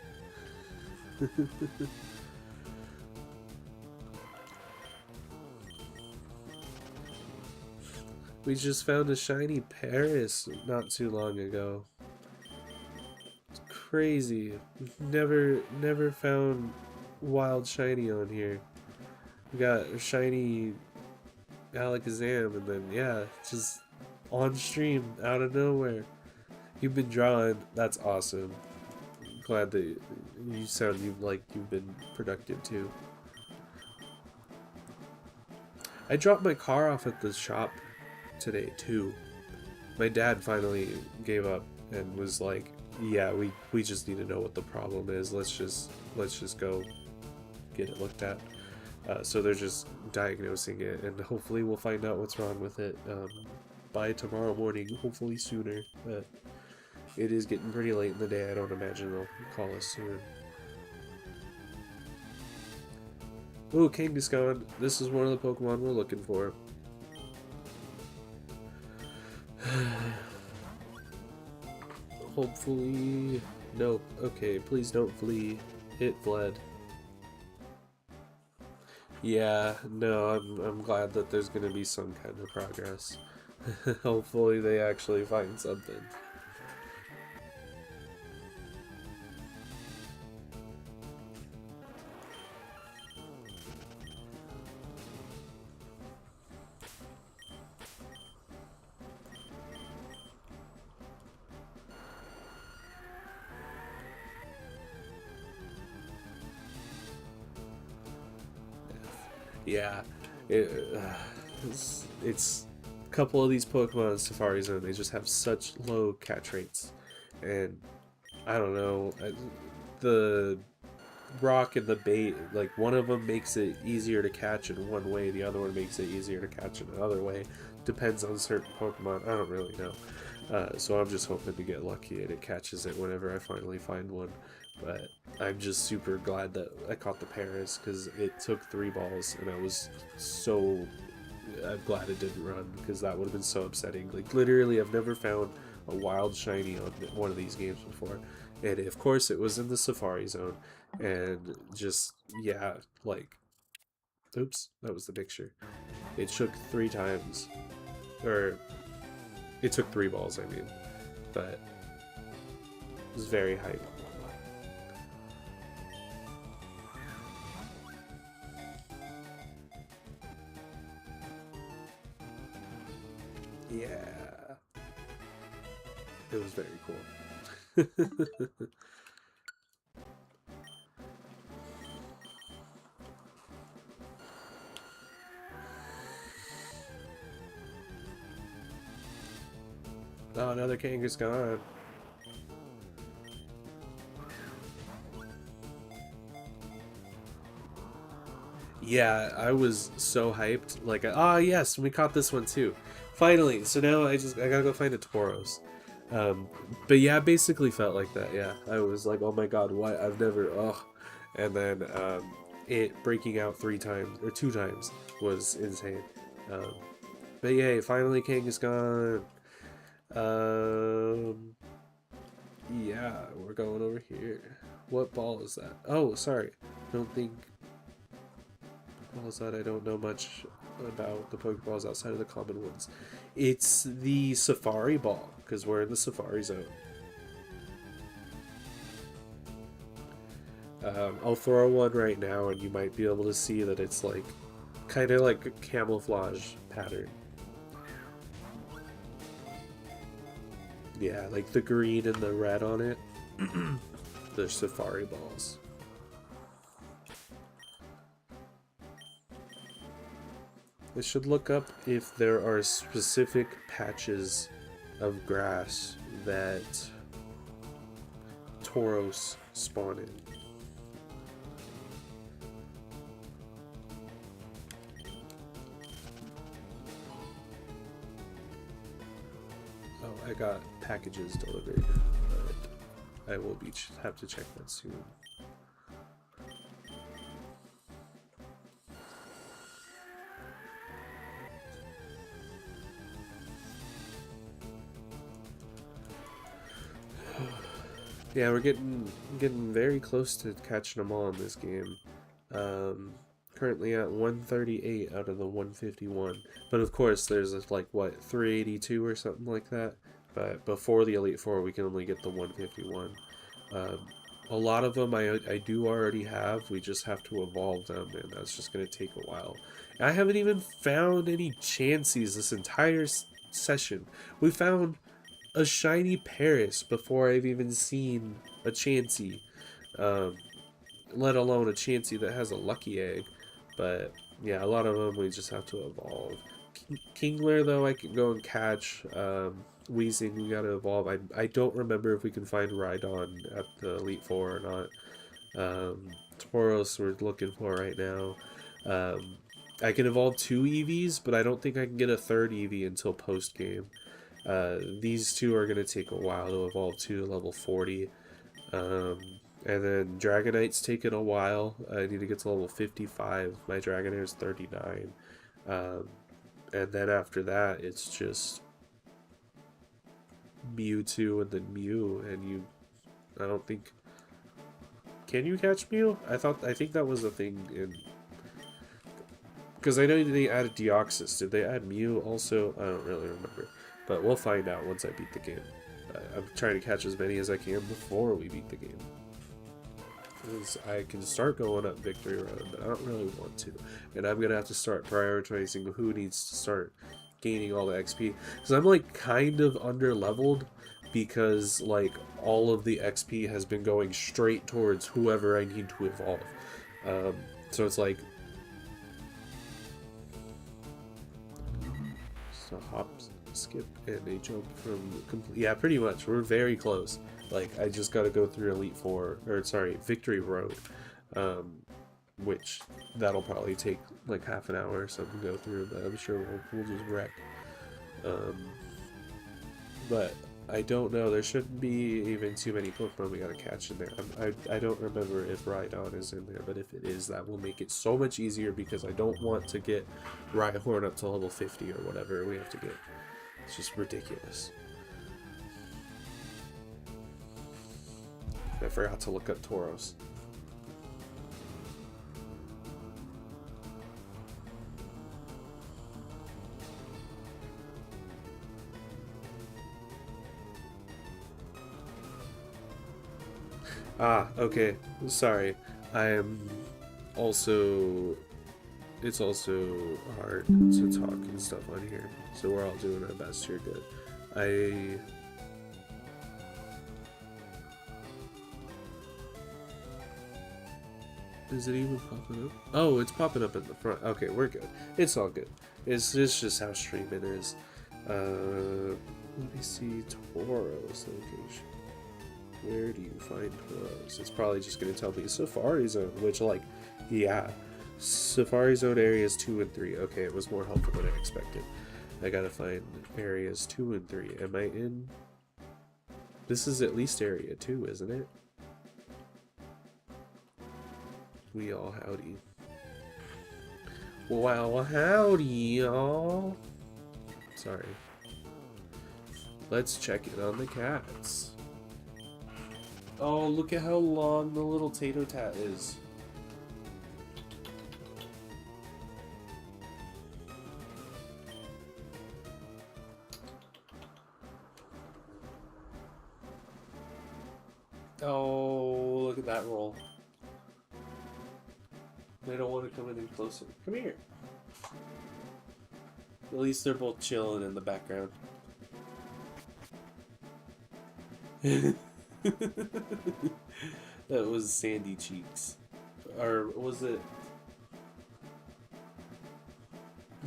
We just found a shiny Paris not too long ago. It's crazy. Never found wild shiny on here. We got a shiny Alakazam, and then yeah, just on stream out of nowhere. You've been drawing. That's awesome. Glad that you sound like you've been productive too. I dropped my car off at the shop today too. My dad finally gave up and was like, "Yeah, we just need to know what the problem is. Let's just go get it looked at." So they're just diagnosing it, and hopefully we'll find out what's wrong with it by tomorrow morning, hopefully sooner. But it is getting pretty late in the day. I don't imagine they'll call us soon. Ooh, Kangaskhan. This is one of the Pokemon we're looking for. Hopefully... Nope. Okay, please don't flee. It fled. Yeah, no, I'm glad that there's gonna be some kind of progress. Hopefully they actually find something. Yeah, it's a couple of these Pokemon in Safari Zone, they just have such low catch rates, and I don't know, the rock and the bait, like one of them makes it easier to catch in one way, the other one makes it easier to catch in another way. Depends on certain Pokemon. I don't really know. So I'm just hoping to get lucky and it catches it whenever I finally find one. But I'm just super glad that I caught the Paris because it took 3 balls and I was so... I'm glad it didn't run because that would have been so upsetting. Like literally I've never found a wild shiny on one of these games before. And of course it was in the Safari Zone. And just, yeah, like... Oops, that was the picture. It shook 3 times. Or... It took 3 balls, I mean. But... It was very hype. Yeah. It was very cool. Oh, another Kangaskhan. Yeah, I was so hyped. Like, ah, yes, we caught this one too. Finally. So now I gotta go find a Tauros. But yeah, I basically felt like that. Yeah, I was like, oh my god, what? I've never. Oh, and then it breaking out 3 times or 2 times was insane. But yeah, finally Kangaskhan. Yeah, we're going over here. What ball is that? Oh, sorry. Don't think. Balls that I don't know much about the Pokeballs outside of the common ones. It's the Safari Ball, because we're in the Safari Zone. I'll throw one right now and you might be able to see that it's like kind of like a camouflage pattern. Yeah, like the green and the red on it. The Safari Balls. I should look up if there are specific patches of grass that Tauros spawn in. Oh, I got packages delivered. I will have to check that soon. Yeah, we're getting very close to catching them all in this game. Currently at 138 out of the 151. But of course, there's like what 382 or something like that. But before the Elite Four, we can only get the 151. A lot of them I do already have. We just have to evolve them, and that's just going to take a while. And I haven't even found any Chanseys this entire session. We found a shiny Paris before I've even seen a Chansey, let alone a Chansey that has a lucky egg. But yeah, a lot of them we just have to evolve. Kingler, though, I can go and catch. Weezing, we gotta evolve. I don't remember if we can find Rhydon at the Elite Four or not. Tauros we're looking for right now. I can evolve 2 EVs, but I don't think I can get a 3rd EV until post-game. These two are going to take a while to evolve to level 40. And then Dragonite's taking a while. I need to get to level 55. My Dragonair is 39. And then after that, it's just Mewtwo and then Mew. And I don't think... Can you catch Mew? I think that was a thing in... Because I know they added Deoxys. Did they add Mew also? I don't really remember. But we'll find out once I beat the game. I'm trying to catch as many as I can before we beat the game. Because I can start going up Victory Road, but I don't really want to. And I'm going to have to start prioritizing who needs to start gaining all the XP. Because I'm like kind of under-leveled because like all of the XP has been going straight towards whoever I need to evolve. So it's like... So hops. Skip and a jump from complete. Yeah, pretty much. We're very close. Like, I just got to go through Elite Four, or sorry, Victory Road, which that'll probably take like half an hour or something to go through, but I'm sure we'll just wreck. But I don't know. There shouldn't be even too many Pokemon we gotta catch in there. I don't remember if Rhydon is in there, but if it is, that will make it so much easier because I don't want to get Rhyhorn up to level 50 or whatever we have to get. It's just ridiculous. I forgot to look up Tauros. Ah, okay. Sorry. I am also... It's also hard to talk and stuff on here. So we're all doing our best here. Good. Is it even popping up? Oh, it's popping up in the front. Okay, we're good. It's all good. It's just how streaming is. Let me see Tauros location. Where do you find Tauros? It's probably just going to tell me Safari Zone, which, like, yeah. Safari Zone areas 2 and 3. Okay, it was more helpful than I expected. I gotta find areas 2 and 3. Am I in? This is at least area 2, isn't it? We all howdy. Well, howdy, y'all. Sorry. Let's check it on the cats. Oh, look at how long the little Tatotat is. Oh, look at that roll. They don't want to come any closer. Come here. At least they're both chilling in the background. That was Sandy Cheeks. Or was it?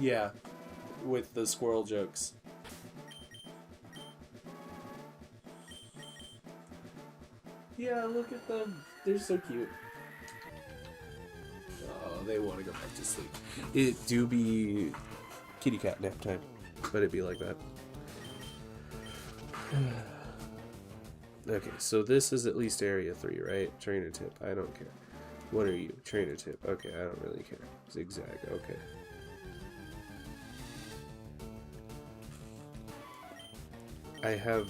Yeah, with the squirrel jokes. Yeah, look at them. They're so cute. Oh, they want to go back to sleep. It do be kitty cat nap time, but it'd be like that. Okay, so this is at least area 3, right? Trainer tip. I don't care. What are you? Trainer tip. Okay, I don't really care. Zigzag. Okay. I have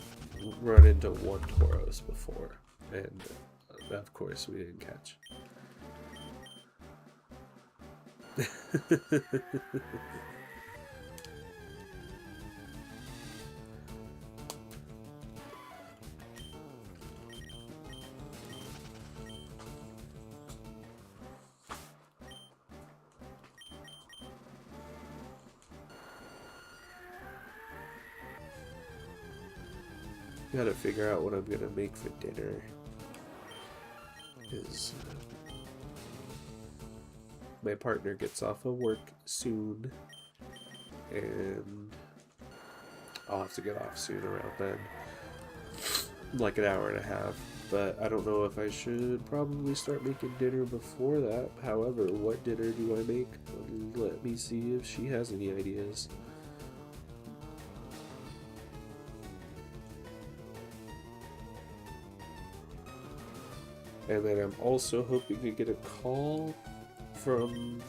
run into one Tauros before, and of course we didn't catch. Gotta figure out what I'm gonna make for dinner. Is my partner gets off of work soon, and I'll have to get off soon around then, like an hour and a half. But I don't know if I should probably start making dinner before that. However, what dinner do I make? Let me see if she has any ideas. And then I'm also hoping to get a call from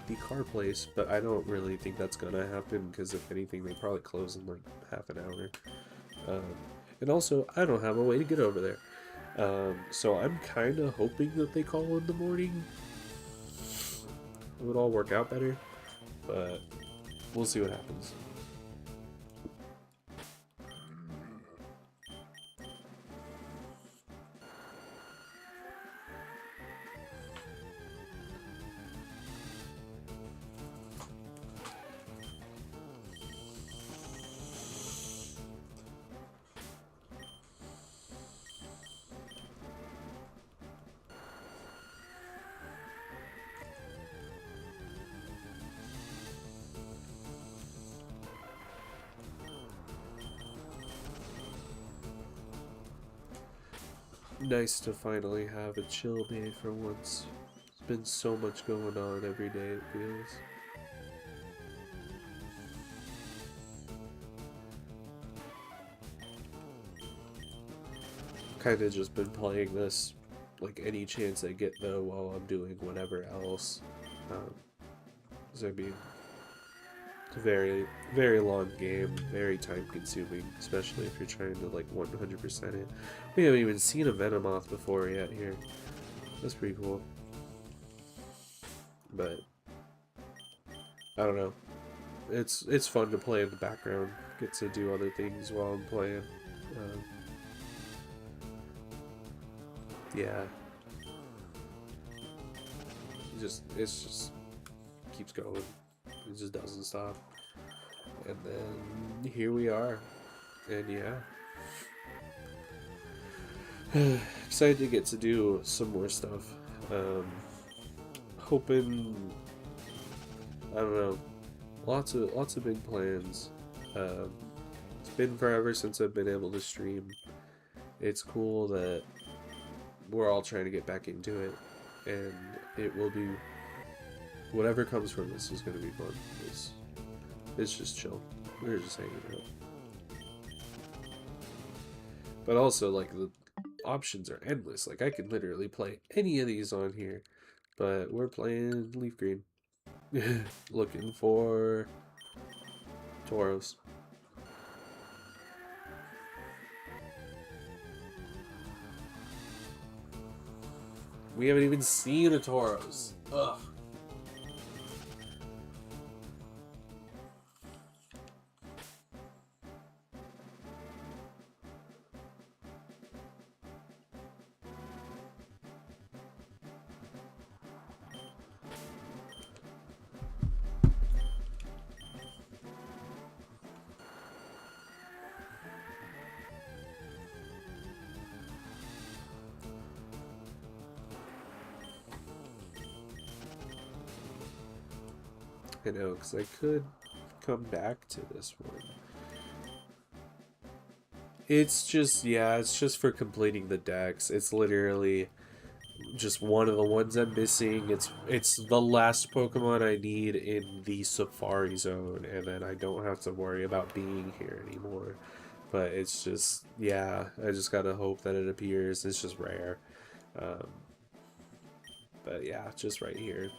the car place, but I don't really think that's gonna happen because if anything, they probably close in like half an hour. And also, I don't have a way to get over there. So I'm kind of hoping that they call in the morning. It would all work out better, but we'll see what happens. Nice to finally have a chill day for once. There's been so much going on every day, it feels. Kind of just been playing this like any chance I get though while I'm doing whatever else. I mean, it's a very, very long game, very time consuming, especially if you're trying to like 100% it. We haven't even seen a Venomoth before yet here. That's pretty cool. But I don't know. It's fun to play in the background. Get to do other things while I'm playing. Yeah. It's just keeps going. It just doesn't stop. And then here we are. And yeah. Excited to get to do some more stuff. Hoping, I don't know, lots of big plans. It's been forever since I've been able to stream. It's cool that we're all trying to get back into it, and it will be, whatever comes from this is going to be fun. It's just chill. We're just hanging out. But also, like, the options are endless. Like, I could literally play any of these on here, but we're playing Leaf Green. Looking for Tauros. We haven't even seen a Tauros. Ugh. I know, because I could come back to this one. It's just, yeah, it's just for completing the decks. It's literally just one of the ones I'm missing. It's the last Pokemon I need in the Safari Zone, and then I don't have to worry about being here anymore. but it's just, yeah, I just gotta hope that it appears. It's just rare. Um, but yeah, just right here.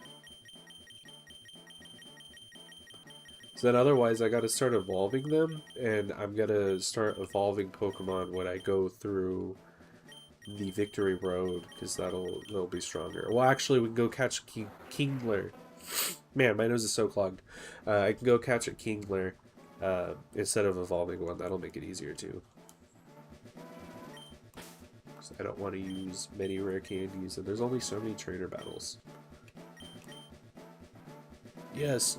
So then otherwise I gotta start evolving them, and I'm gonna start evolving Pokemon when I go through the Victory Road, because they'll be stronger. Well, actually, we can go catch Kingler. Man, my nose is so clogged. I can go catch a Kingler instead of evolving one. That'll make it easier too. So I don't want to use many rare candies, and there's only so many trainer battles. Yes,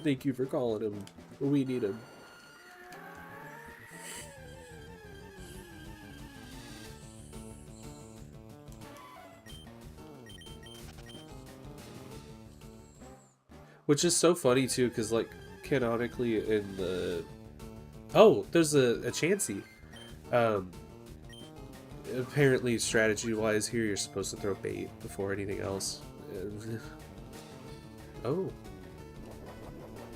thank you for calling him. We need him. Which is so funny too, because like canonically in the there's a Chansey. Um, Apparently strategy wise here you're supposed to throw bait before anything else. Oh,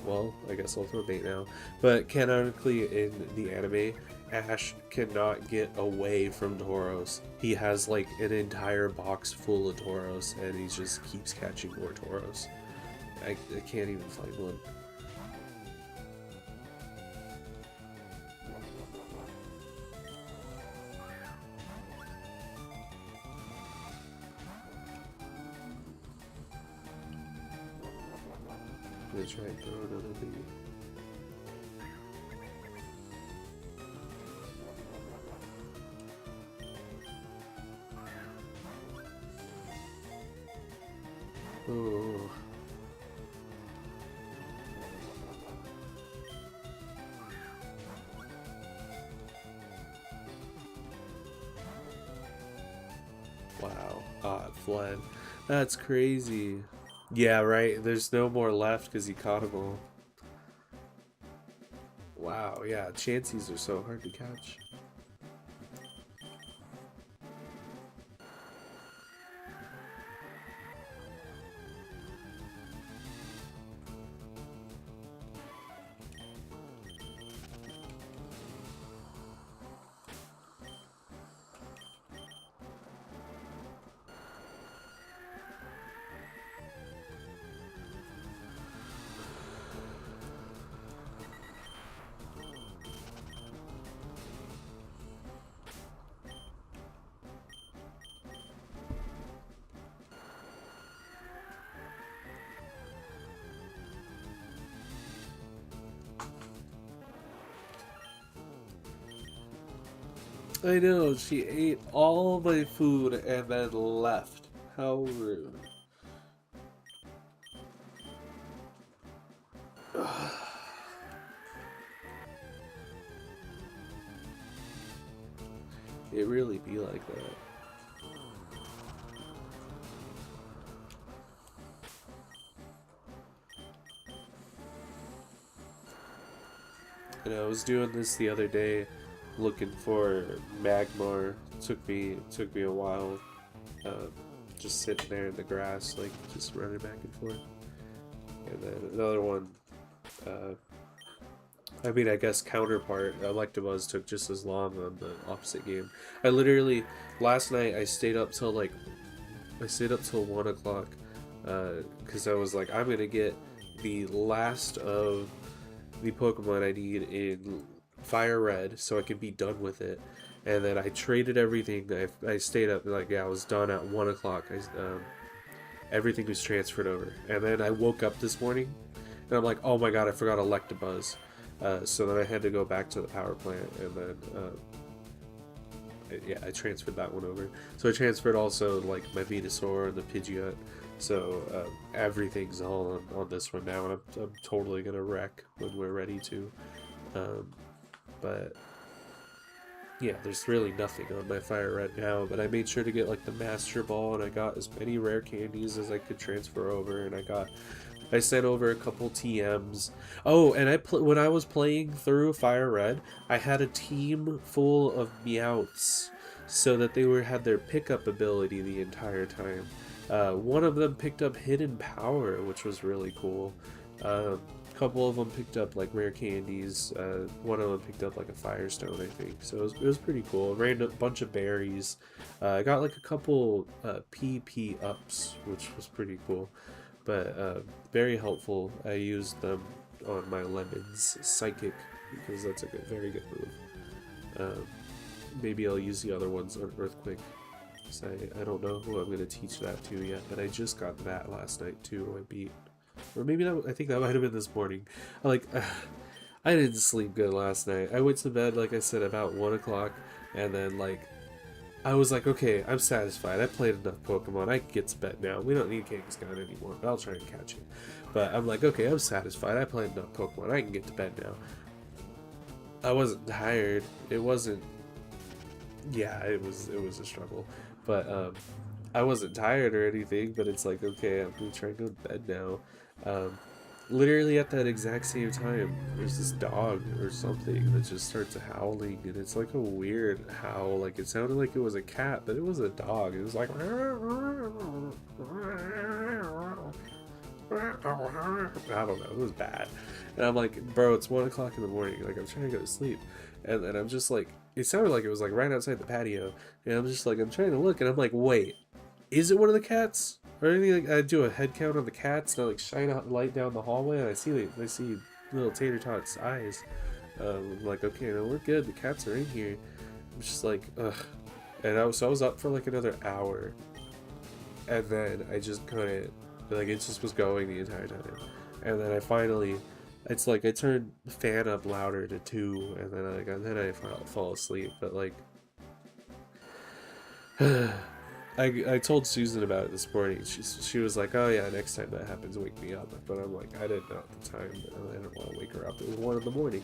well, I guess I'll throw bait now. But canonically in the anime, Ash cannot get away from Tauros. He has like an entire box full of Tauros, and he just keeps catching more Tauros. I can't even find one. I'm gonna try and throw another bait. Oh. Wow. Ah, it fled. That's crazy. Yeah, right. There's no more left because he caught them all. Wow, yeah. Chanseys are so hard to catch. I know, she ate all my food and then left. How rude. It really be like that. And I was doing this the other day, looking for Magmar. Took me a while, uh, just sitting there in the grass, like just running back and forth. And then another one. Uh, I mean, I guess counterpart Electabuzz took just as long on the opposite game. I literally last night I stayed up till 1 o'clock because I was like, I'm gonna get the last of the Pokemon I need in Fire Red so I can be done with it. And then I traded everything. I stayed up like, yeah, I was done at 1 o'clock. Everything was transferred over, and then I woke up this morning and I'm like, oh my god, I forgot Electabuzz. So then I had to go back to the power plant, and then yeah, I transferred that one over. So I transferred also like my Venusaur and the Pidgeot. So everything's all on this one now, and I'm totally gonna wreck when we're ready to. But yeah, there's really nothing on my Fire Red now, but I made sure to get like the Master Ball, and I got as many rare candies as I could transfer over, and I sent over a couple TMs. Oh, and when I was playing through Fire Red, I had a team full of Meowths, so that they had their pickup ability the entire time. One of them picked up Hidden Power, which was really cool. A couple of them picked up like rare candies. One of them picked up like a Firestone, I think. So it was pretty cool. I ran a bunch of berries. I got like a couple PP ups, which was pretty cool. But very helpful. I used them on my lemons psychic because that's a very good move. Maybe I'll use the other ones on Earthquake. I don't know who I'm going to teach that to yet, but I just got that last night too. I beat, or maybe that, I think that might have been this morning. I didn't sleep good last night. I went to bed, like I said, about 1 o'clock, and then I was like, okay, I'm satisfied. I played enough Pokemon. I can get to bed now. We don't need Kangaskhan anymore, but I'll try and catch it. But I'm like, okay, I'm satisfied. I played enough Pokemon. I can get to bed now. I wasn't tired. It wasn't. Yeah, it was a struggle, but I wasn't tired or anything. But it's like, okay, I'm gonna try and go to bed now. Literally at that exact same time, there's this dog or something that just starts howling, and it's like a weird howl. Like it sounded like it was a cat, but it was a dog. It was like, I don't know. It was bad, and I'm like, bro, it's 1 o'clock in the morning. Like I'm trying to go to sleep, and then I'm just like, it sounded like it was like right outside the patio, and I'm just like, I'm trying to look, and I'm like, wait, is it one of the cats? Or anything? Like, I do a head count on the cats, and I like shine a light down the hallway, and I see little Tater Tot's eyes. I'm like, okay, no, we're good. The cats are in here. I'm just like, ugh. And I was up for like another hour, and then I just couldn't. Like it just was going the entire time, and then I finally, it's like I turned the fan up louder to 2, and then I fall asleep. But like, I told Susan about it this morning. She was like, oh yeah, next time that happens, wake me up. But I'm like, I didn't know at the time. I didn't want to wake her up. It was 1 in the morning,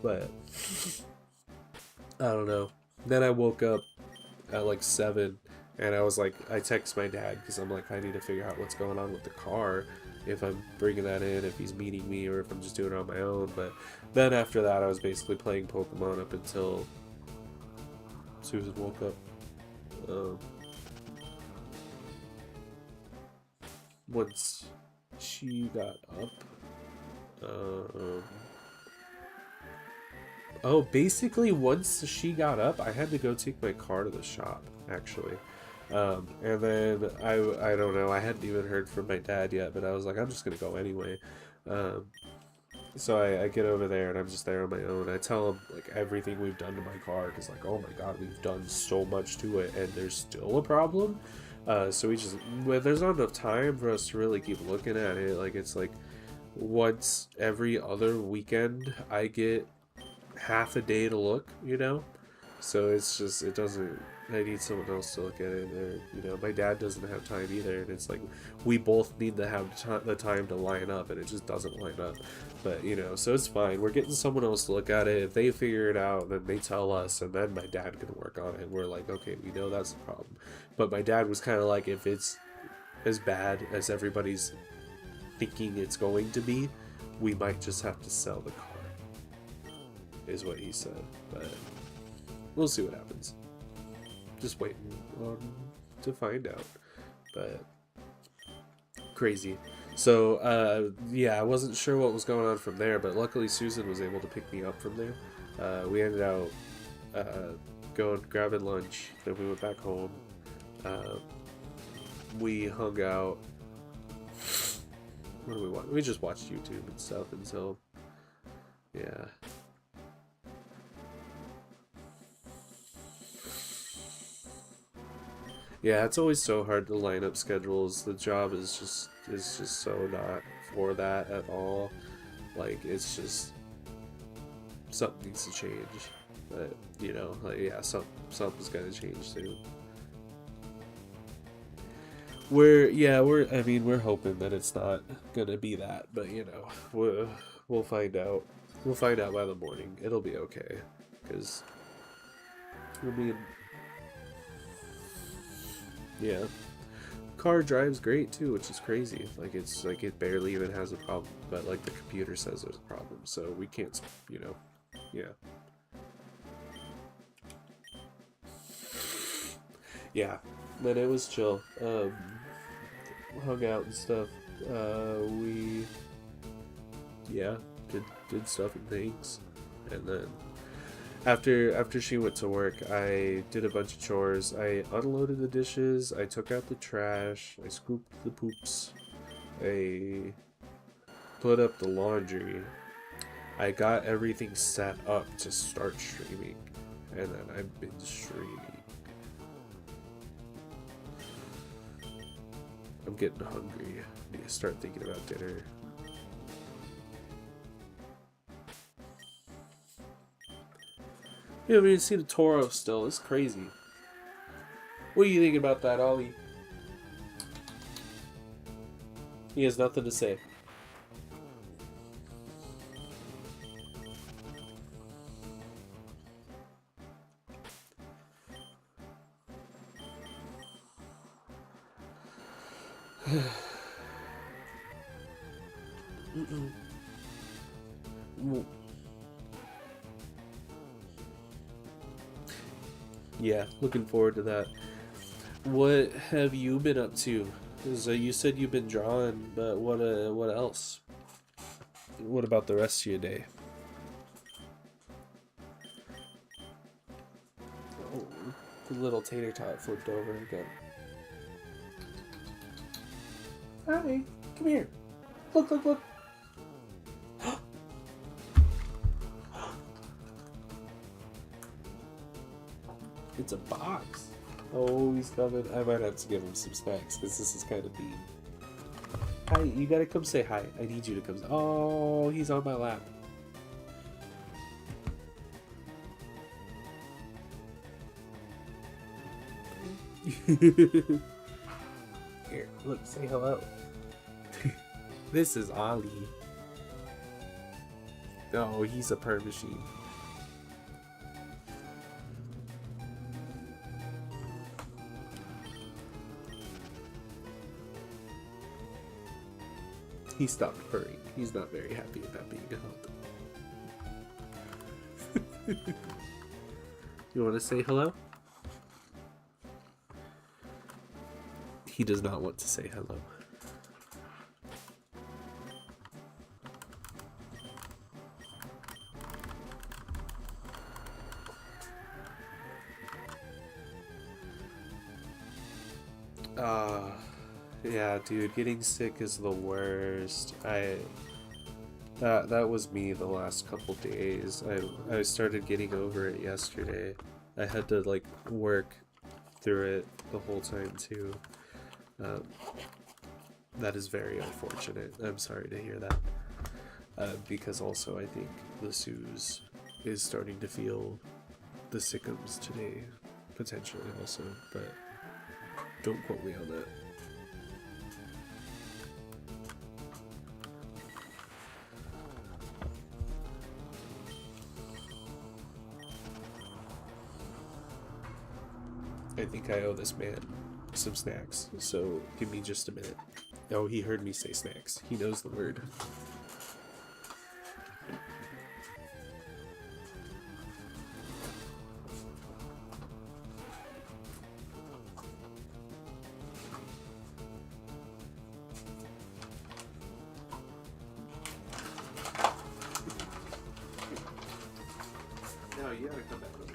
but I don't know. Then I woke up at like 7, and I was like, I text my dad because I'm like, I need to figure out what's going on with the car, if I'm bringing that in, if he's meeting me, or if I'm just doing it on my own. But then after that, I was basically playing Pokemon up until Susan woke up. Once she got up, oh, basically once she got up, I had to go take my car to the shop, actually. And then I don't know, I hadn't even heard from my dad yet, but I was like, I'm just gonna go anyway. So I get over there, and I'm just there on my own. I tell him like everything we've done to my car, because like, oh my god, we've done so much to it, and there's still a problem. So we just, well, there's not enough time for us to really keep looking at it. Like it's like once every other weekend I get half a day to look, you know. So it's just, it doesn't, I need someone else to look at it, or you know, my dad doesn't have time either, and it's like we both need to have the time to line up, and it just doesn't line up. But you know, so it's fine, we're getting someone else to look at it. If they figure it out, then they tell us, and then my dad can work on it, and we're like, okay, we know that's the problem. But my dad was kind of like, if it's as bad as everybody's thinking it's going to be, we might just have to sell the car, is what he said. But we'll see what happens. Just waiting to find out. But crazy. So yeah, I wasn't sure what was going on from there, but luckily Susan was able to pick me up from there. We ended out grabbing lunch, then we went back home. We hung out. What do we watch? We just watched YouTube and stuff until, yeah. Yeah, it's always so hard to line up schedules. The job is just so not for that at all. Like it's just, something needs to change. But you know, like yeah, something's gotta change soon. I mean, we're hoping that it's not gonna be that, but you know, we'll find out. We'll find out by the morning. It'll be okay, because I mean, yeah, car drives great too, which is crazy. Like it's like it barely even has a problem, but like the computer says there's a problem, so we can't, you know, yeah, yeah. But it was chill. Hung out and stuff. We yeah, did stuff and things, and then after she went to work, I did a bunch of chores. I unloaded the dishes. I took out the trash. I scooped the poops. I put up the laundry. I got everything set up to start streaming, and then I've been streaming. I'm getting hungry. I need to start thinking about dinner. Yeah, we didn't see the Toro still. It's crazy. What do you think about that, Ollie? He has nothing to say. Yeah, looking forward to that. What have you been up to? 'Cause, you said you've been drawing, but what else? What about the rest of your day? Oh, the little tater tot flipped over again. Hi, come here. Look, look, look. It's a box. Oh, he's coming. I might have to give him some snacks because this is kind of mean. Hi, you gotta come say hi. I need you to come. Oh, he's on my lap. Here, look, say hello. This is Ollie. Oh, he's a purr machine. He stopped purring. He's not very happy about being held. You want to say hello? He does not want to say hello. Yeah, dude, getting sick is the worst. That was me the last couple days. I started getting over it yesterday. I had to like work through it the whole time too. That is very unfortunate. I'm sorry to hear that. Because also I think the Suze is starting to feel the sickums today, potentially also, but don't quote me on that. I think I owe this man some snacks, so give me just a minute. Oh, he heard me say snacks. He knows the word. No, you gotta come back with me.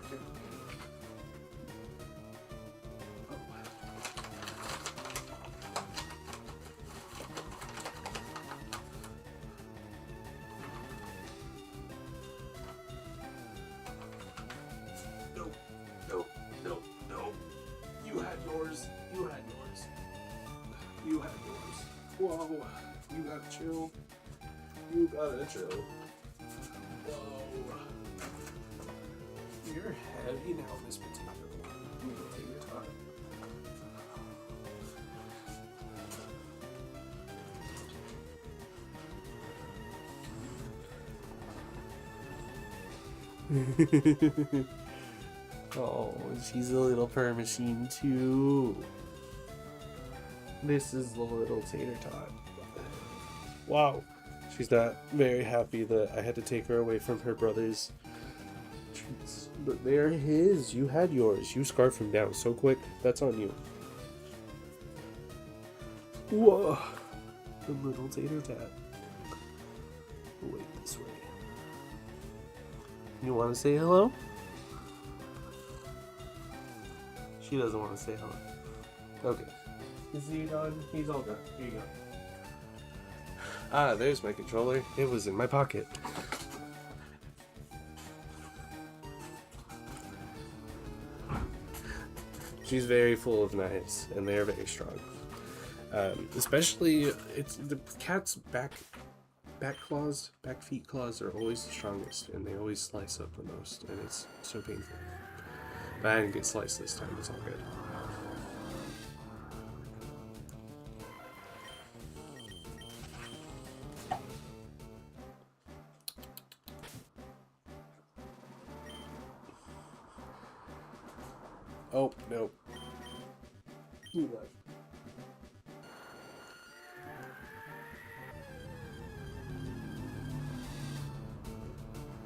You had yours. Whoa, you gotta chill. You gotta chill. Whoa. You're heavy now, Miss Potato. You will take your time. Oh, she's a little purr machine too. This is the little tater tot. Wow. She's not very happy that I had to take her away from her brother's treats. But they're his. You had yours. You scarfed him down so quick. That's on you. Whoa. The little tater tot. wait this way. You want to say hello? She doesn't want to say hello. Okay. Is he done? He's all done. Here you go. Ah, there's my controller. It was in my pocket. She's very full of knives, and they are very strong. Especially, it's the cat's back feet claws are always the strongest, and they always slice up the most, and it's so painful. But I didn't get sliced this time. It's all good. Oh, no.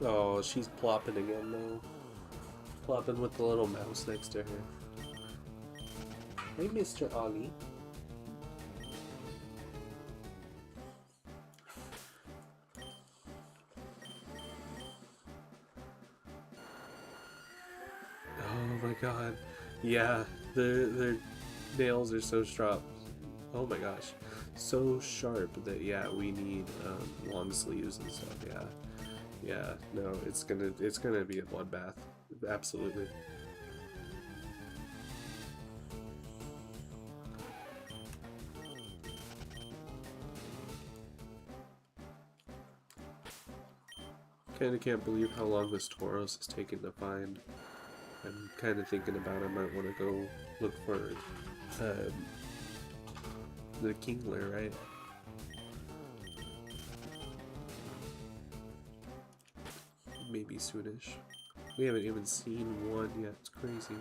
Oh, she's plopping again though. Plopping with the little mouse next to her. Hey, Mr. Augie. Oh my god. Yeah, their nails are so sharp. Oh my gosh. So sharp that, yeah, we need long sleeves and stuff, yeah. Yeah, no, it's gonna be a bloodbath. Absolutely. Kinda can't believe how long this Tauros has taken to find. I'm kinda thinking about I might want to go look for the Kingler, right? Maybe soonish. We haven't even seen one yet. It's crazy.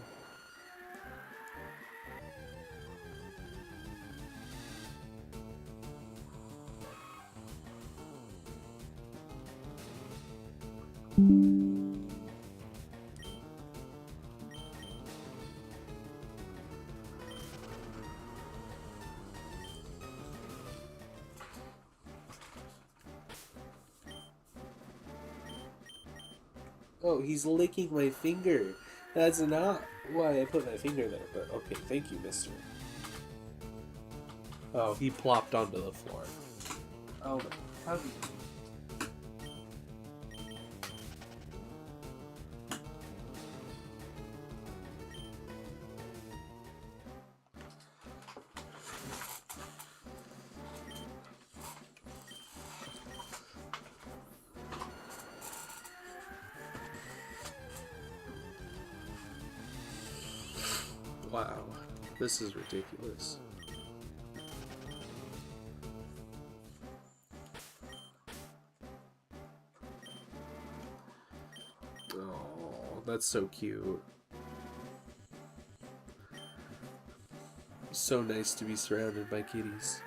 Oh, he's licking my finger. That's not why I put my finger there, but okay, thank you, mister. Oh, he plopped onto the floor. Oh, how did Wow, this is ridiculous. Oh, that's so cute. So nice to be surrounded by kitties.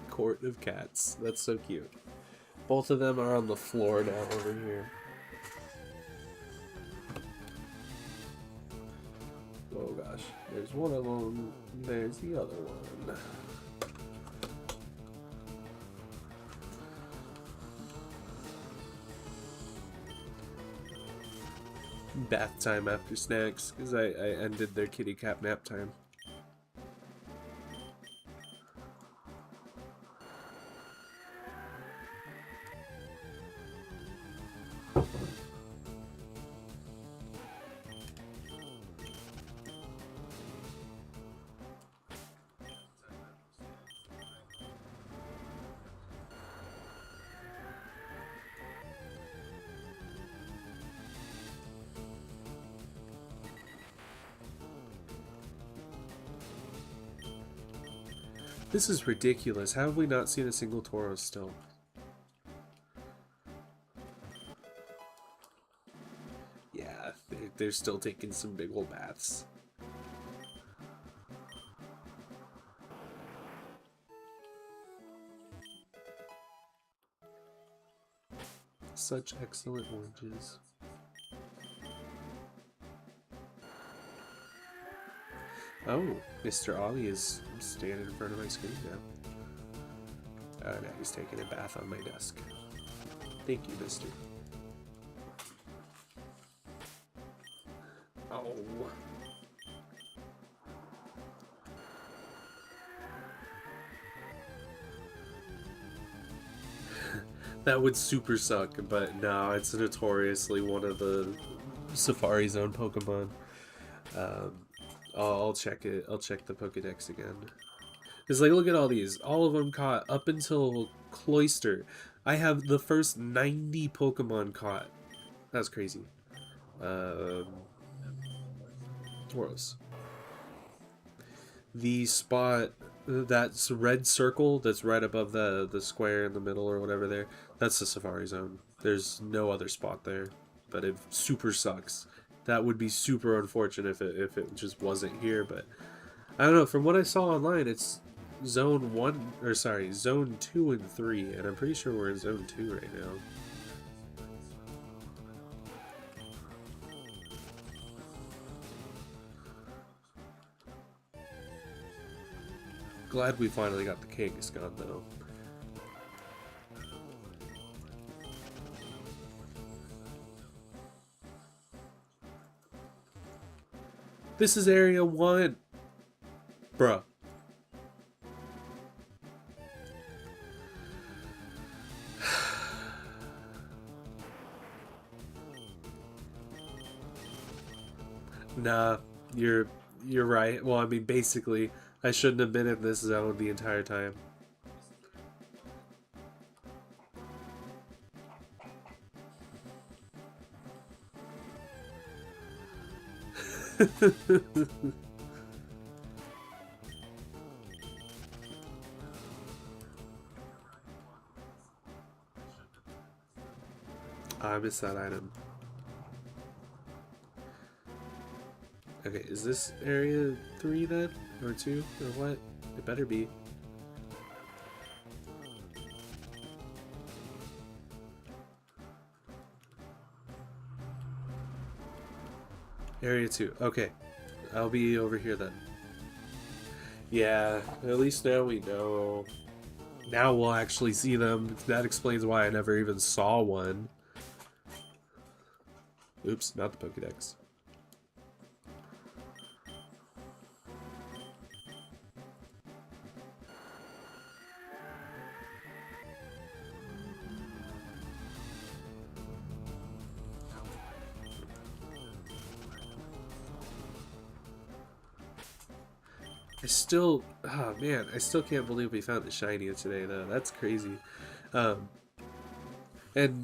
Court of cats. That's so cute. Both of them are on the floor now over here. Oh gosh. There's one of them. There's the other one. Bath time after snacks, because I ended their kitty cat nap time. This is ridiculous. How have we not seen a single Tauros still? Yeah, they're still taking some big old baths. Such excellent oranges. Oh, Mr. Ollie is standing in front of my screen now. Now he's taking a bath on my desk. Thank you, mister. Oh. That would super suck, but no, it's notoriously one of the Safari Zone Pokemon. I'll check it. I'll check the Pokedex again. Because, like, look at all these. All of them caught up until Cloyster. I have the first 90 Pokemon caught. That's crazy. Tauros. The spot, that's red circle that's right above the square in the middle or whatever there, that's the Safari Zone. There's no other spot there. But it super sucks. That would be super unfortunate if it just wasn't here, but I don't know. From what I saw online, it's Zone 1, or sorry, Zone 2 and 3, and I'm pretty sure we're in Zone 2 right now. Glad we finally got the Kangaskhan, though. This is Area 1! Bruh. Nah, you're right. Well, I mean, basically, I shouldn't have been in this zone the entire time. I missed that item. Okay, is this area 3 then? Or 2? Or what? It better be. Area 2. Okay. I'll be over here then. Yeah, at least now we know. Now we'll actually see them. That explains why I never even saw one. Oops, not the Pokedex. I still, oh man, I still can't believe we found the shiny today though. That's crazy. And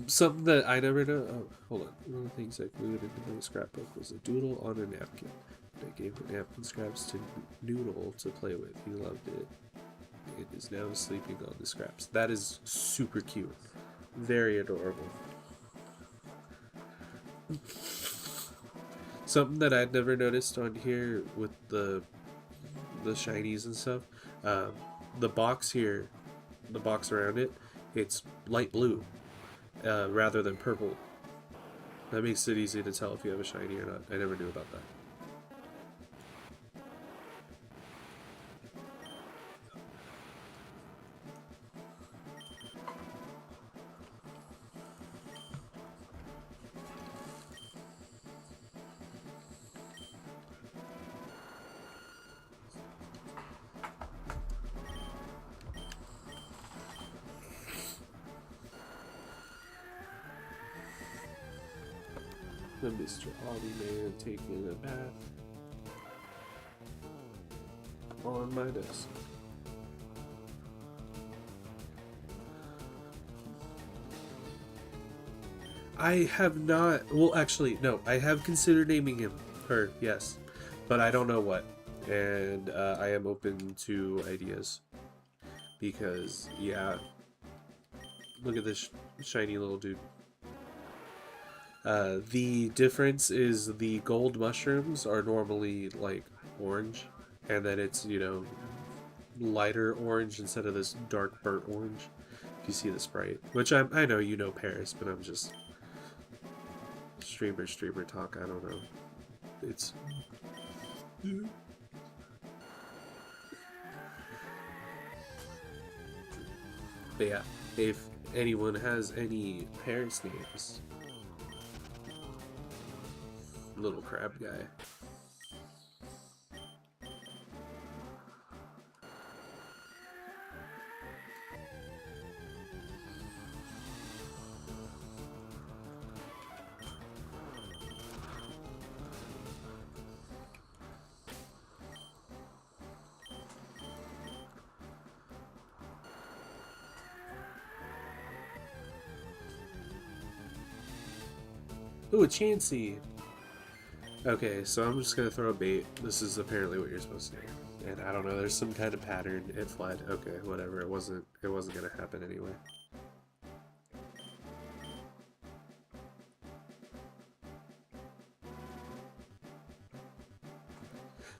something that I never know. Oh, hold on. One of the things I glued into my scrapbook was a doodle on a napkin. I gave the napkin scraps to Noodle to play with. He loved it. It is now sleeping on the scraps. That is super cute. Very adorable. Something that I'd never noticed on here with the shinies and stuff. The box here, the box around it, it's light blue rather than purple. That makes it easy to tell if you have a shiny or not. I never knew about that. The Mr. Ollie man taking a bath on my desk. I have not, well actually, no, I have considered naming him, her, yes, but I don't know what, and I am open to ideas. because, yeah, look at this shiny little dude. The difference is the gold mushrooms are normally like orange, and then it's, you know, lighter orange instead of this dark burnt orange. If you see the sprite, which I know you know Paris, but I'm just streamer talk. I don't know. It's but yeah, if anyone has any Paris names, little crab guy. Ooh, a Chansey! Okay, so I'm just gonna throw a bait. This is apparently what you're supposed to do. And I don't know, there's some kind of pattern. It fled. Okay, whatever. It wasn't gonna happen anyway.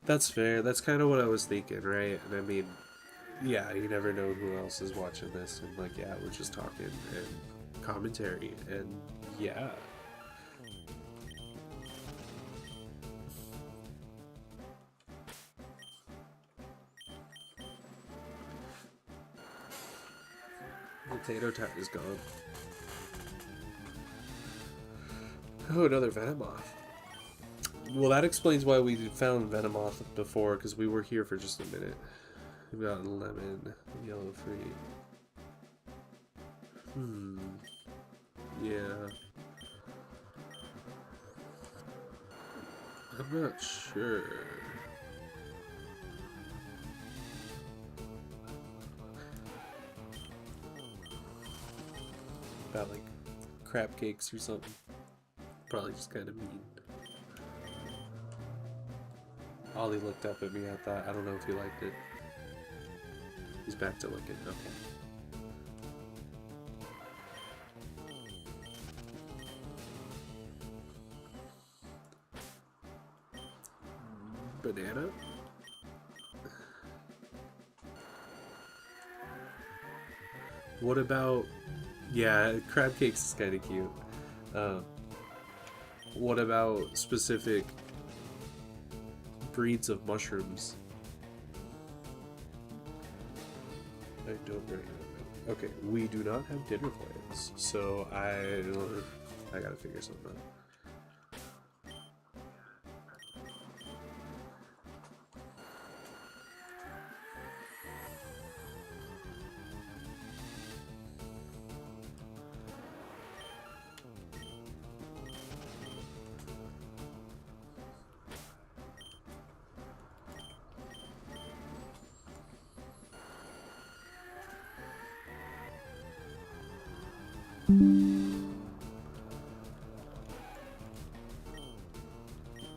That's fair. That's kind of what I was thinking, right? And I mean, yeah, you never know who else is watching this. And like, yeah, we're just talking and commentary. And yeah. Potato Tart is gone. Oh, another Venomoth. Well, that explains why we found Venomoth before, because we were here for just a minute. We've got lemon, yellow fruit. Yeah. I'm not sure. About like crab cakes or something. Probably just kind of mean. Ollie looked up at me at that. I don't know if he liked it. He's back to licking. Okay. Banana? What about... Yeah, crab cakes is kind of cute. What about specific breeds of mushrooms? I don't really know. Okay, we do not have dinner plans, so I gotta figure something out.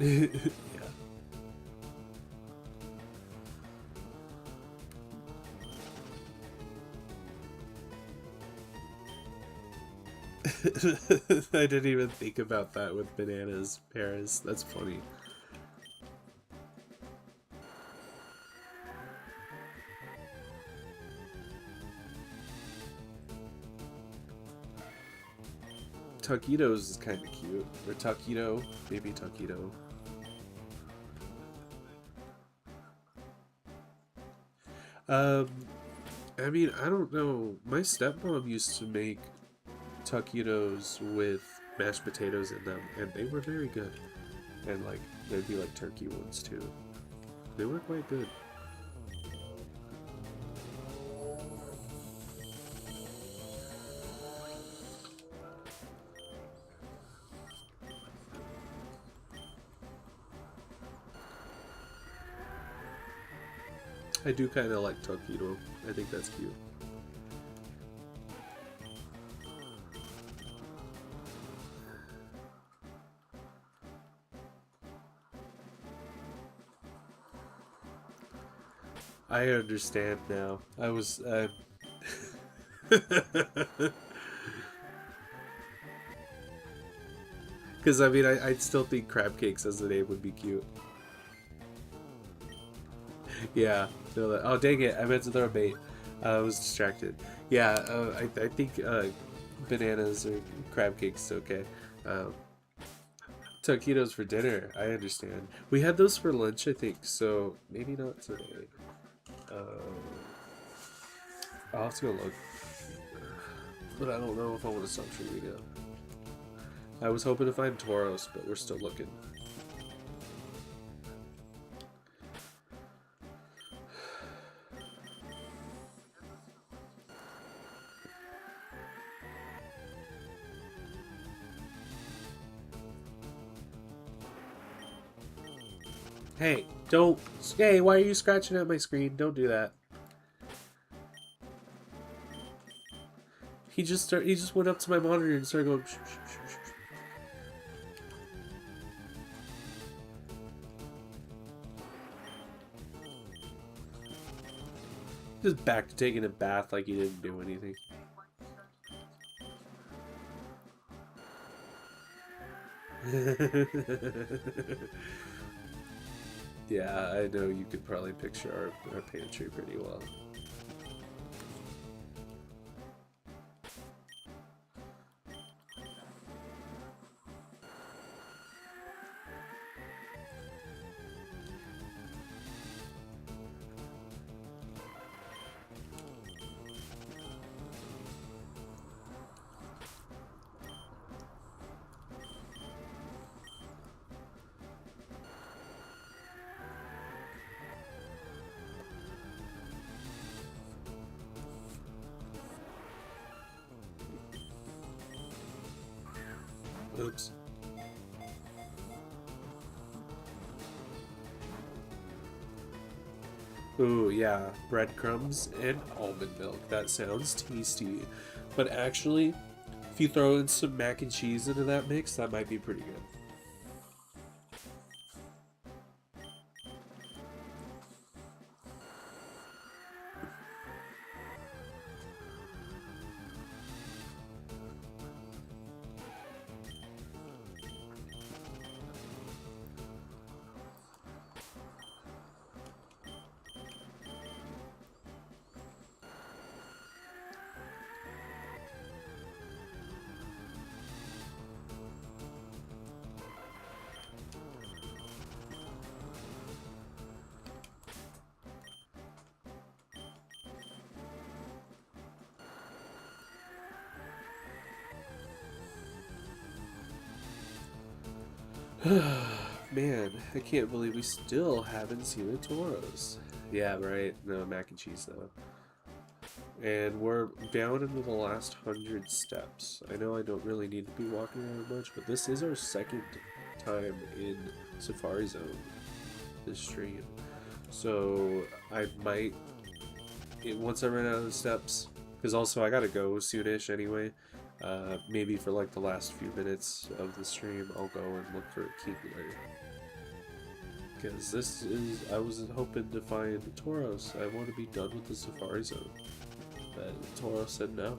Yeah. I didn't even think about that with bananas, Paris. That's funny. Taquitos is kind of cute. Or taquito, baby taquito. I mean, I don't know. My stepmom used to make taquitos with mashed potatoes in them, and they were very good. And like, there'd be like turkey ones too. They were quite good. I do kind of like taquito. I think that's cute. I understand now. I was. Because I mean, I still think crab cakes as the name would be cute. Yeah. No, oh dang it! I meant to throw a bait. I was distracted. Yeah. I think bananas or crab cakes okay. Um, Taquitos for dinner. I understand. We had those for lunch, I think. So maybe not today. I'll have to go look. But I don't know if I want to stop streaming now. I was hoping to find Tauros, but we're still looking. Hey, don't. Hey, why are you scratching at my screen? Don't do that. He just went up to my monitor and started going. Shh, shh, shh, shh. Just back to taking a bath like he didn't do anything. Yeah, I know you could probably picture our pantry pretty well. Oops. Ooh, yeah, breadcrumbs and almond milk. That sounds tasty. But actually, if you throw in some mac and cheese into that mix, that might be pretty good. Man, I can't believe we still haven't seen a Tauros. Yeah, right. No, mac and cheese though. And we're down into the last 100 steps. I know I don't really need to be walking around much, but this is our second time in Safari Zone this stream. So I might, once I run out of the steps, because also I gotta go soonish anyway. Maybe for like the last few minutes of the stream, I'll go and look for a Kingler. Because this is, I was hoping to find Tauros. I want to be done with the Safari Zone. But Tauros said no.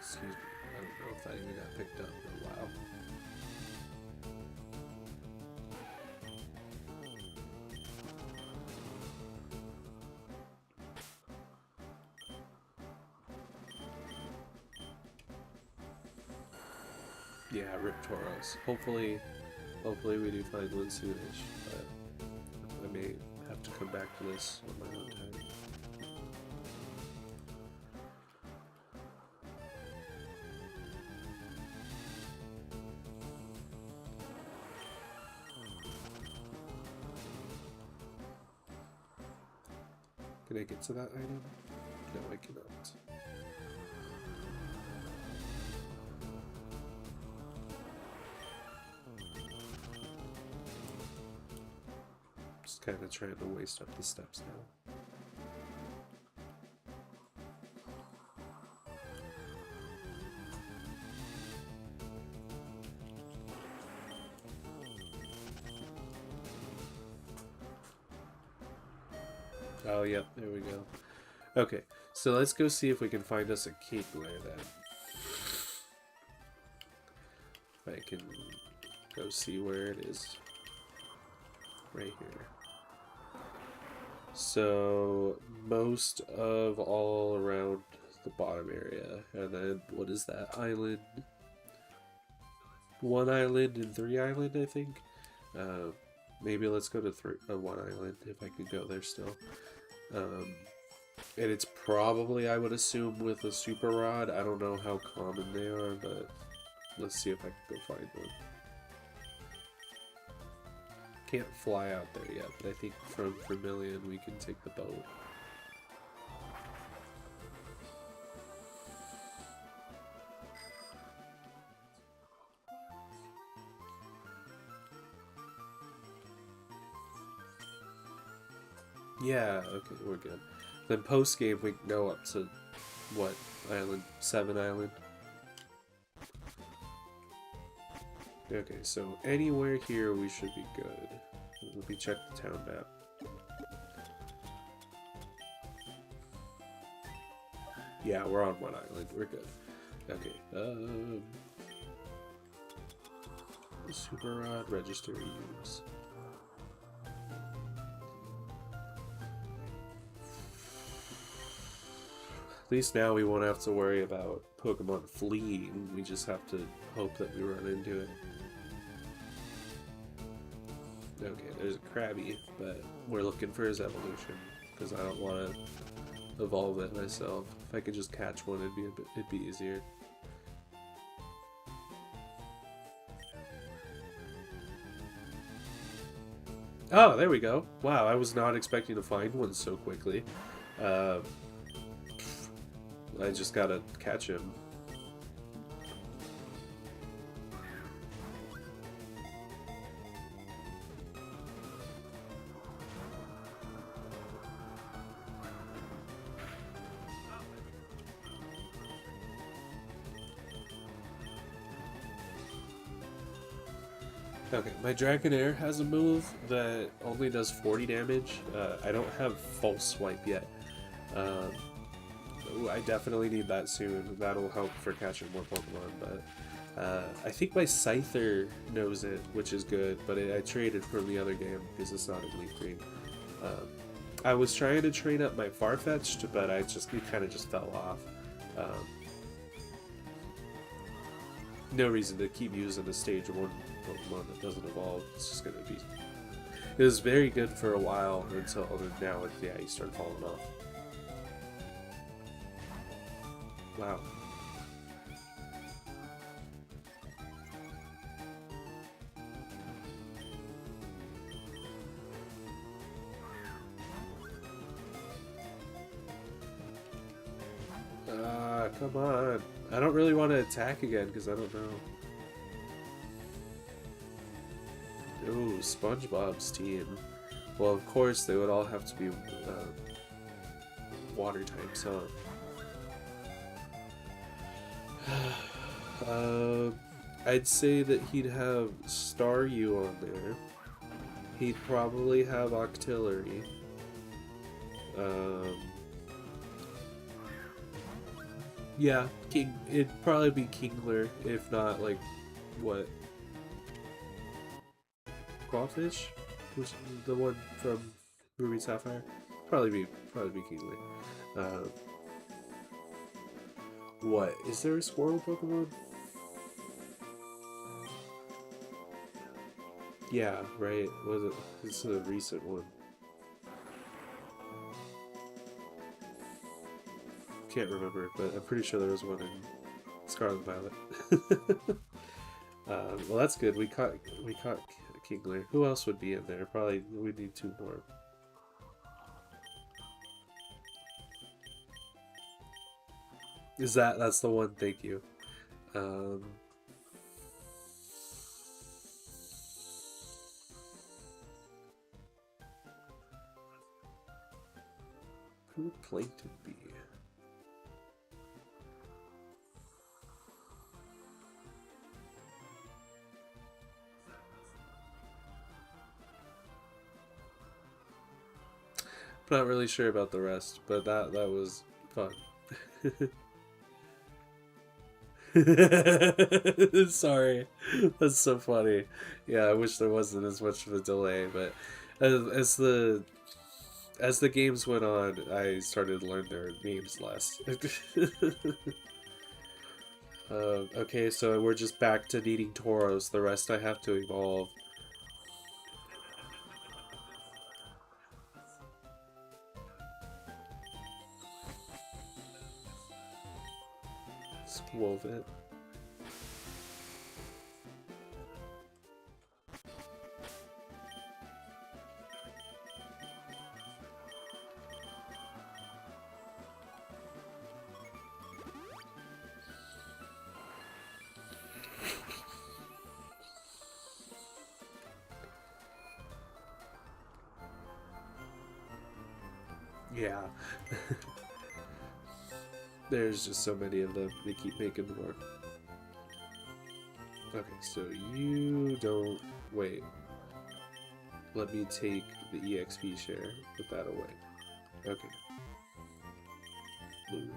Excuse me, I don't know if that even got picked up, but wow. Yeah, rip Tauros. Hopefully we do find one soonish, but I may have to come back to this on my own time. Can I get to that item? No, I cannot. just kind of trying to waste up the steps now. Oh, yep, there we go. Okay, so let's go see if we can find us a Kingler then. If I can go see where it is. Right here. So, most of all around the bottom area. And then, what is that? Island? 1 island and 3 island, I think. Maybe let's go to 1 island, if I could go there still. And it's probably, I would assume, with a super rod. I don't know how common they are, but let's see if I can go find one. Can't fly out there yet, but I think from Vermilion we can take the boat. Yeah, okay, we're good. Then post game we can go up to what island? 7 island. Okay, so anywhere here we should be good. Let me check the town map. Yeah, we're on 1 island. We're good. Okay. Super rod register use. At least now we won't have to worry about Pokemon fleeing. We just have to hope that we run into it. Okay, there's a Krabby, but we're looking for his evolution because I don't want to evolve it myself. If I could just catch one, it'd be easier. Oh, there we go. Wow, I was not expecting to find one so quickly. I just gotta catch him. Okay, my Dragonair has a move that only does 40 damage. I don't have False Swipe yet. I definitely need that soon. That'll help for catching more Pokemon, but I think my Scyther knows it, which is good, but I traded from the other game because it's not in Leaf Green. I was trying to train up my Farfetch'd, but it kind of just fell off. No reason to keep using a stage 1 Pokemon that doesn't evolve. It's just gonna be... It was very good for a while until now, yeah, he started falling off. Wow. Come on. I don't really want to attack again because I don't know. Ooh, SpongeBob's team. Well, of course, they would all have to be water types, huh? I'd say that he'd have Staryu on there. He'd probably have Octillery. Yeah, it'd probably be Kingler, if not, like, what? Crawfish? Who's the one from Ruby Sapphire? Probably be Kingler. What? Is there a squirrel Pokemon? Yeah, right. Was it? This is a recent one. Can't remember, but I'm pretty sure there was one in Scarlet Violet. Well, that's good. We caught Kingler. Who else would be in there? Probably we need 2 more. That's the one? Thank you. Who would Plankton be? Not really sure about the rest, but that was fun. Sorry, that's so funny. Yeah, I wish there wasn't as much of a delay, but as the games went on, I started to learn their names less. Okay, so we're just back to needing Tauros. The rest I have to evolve. Swolvet. Yeah. There's just so many of them. They keep making more. Okay, so you don't... Wait. Let me take the EXP share. Put that away. Okay. Move.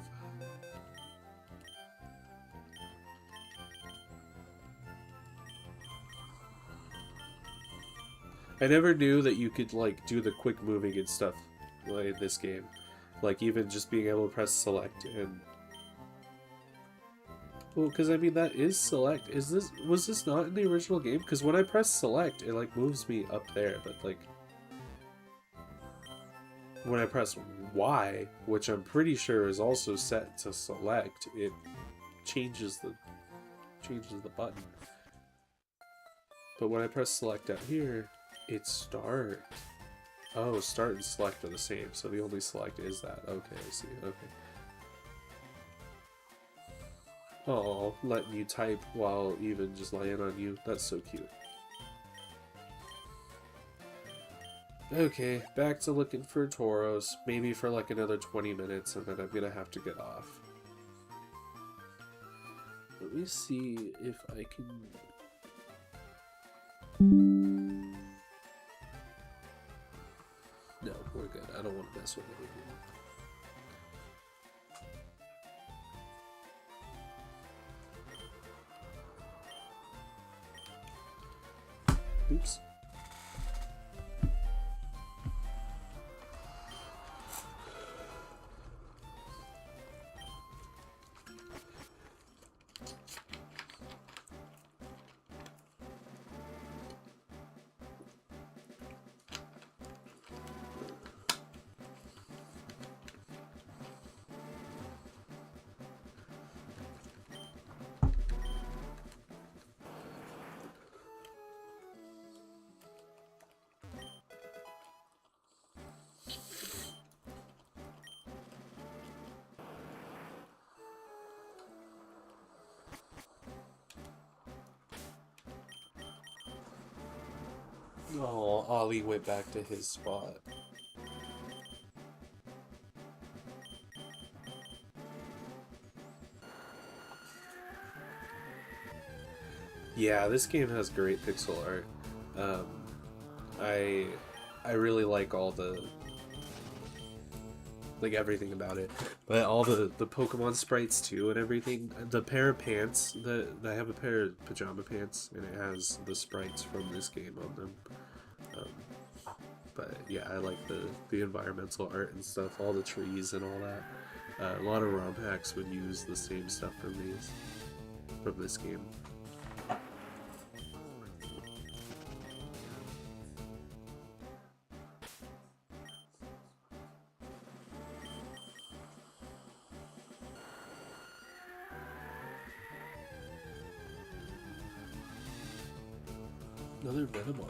I never knew that you could, like, do the quick moving and stuff in this game. Like, even just being able to press select and... Well, because, I mean, that is select. Was this not in the original game? Because when I press select, it, like, moves me up there, but, like... When I press Y, which I'm pretty sure is also set to select, it changes the button. But when I press select out here, it's start. Oh, start and select are the same, so the only select is that. Okay, I see. Okay. Oh, letting you type while even just laying on you. That's so cute. Okay, back to looking for Tauros. Maybe for like another 20 minutes, and then I'm gonna have to get off. Let me see if I can... No, we're good. I don't want to mess with it. Oops. Oh, Ollie went back to his spot. Yeah, this game has great pixel art. I really like all the... like everything about it. But all the Pokemon sprites too and everything. The pair of pants, I have a pair of pajama pants and it has the sprites from this game on them. But yeah, I like the environmental art and stuff, all the trees and all that. A lot of ROM hacks would use the same stuff from this game. Another Venomoth.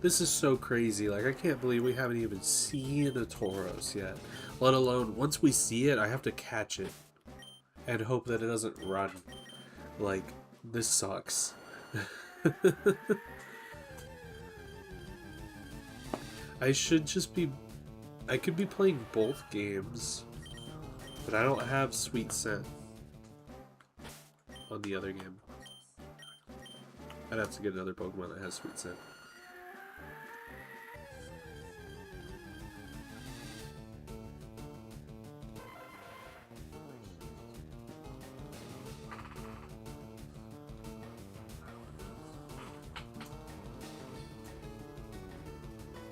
This is so crazy. Like, I can't believe we haven't even seen a Tauros yet. Let alone, once we see it, I have to catch it. And hope that it doesn't run. Like, this sucks. I should just be... I could be playing both games. But I don't have Sweet Scent on the other game. I'd have to get another Pokemon that has Sweet Scent.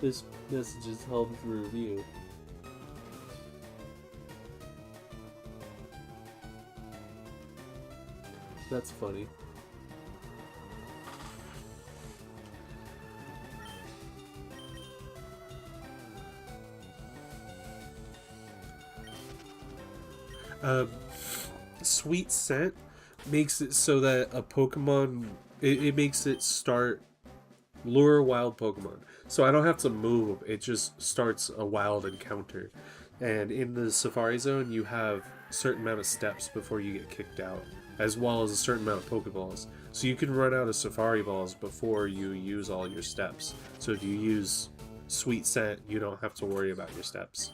This message is held for review. That's funny. Sweet Scent makes it so that a Pokemon... It makes it start... Lure wild Pokemon. So I don't have to move. It just starts a wild encounter. And in the Safari Zone, you have a certain amount of steps before you get kicked out, as well as a certain amount of Pokeballs. So you can run out of Safari Balls before you use all your steps. So if you use Sweet Scent, you don't have to worry about your steps.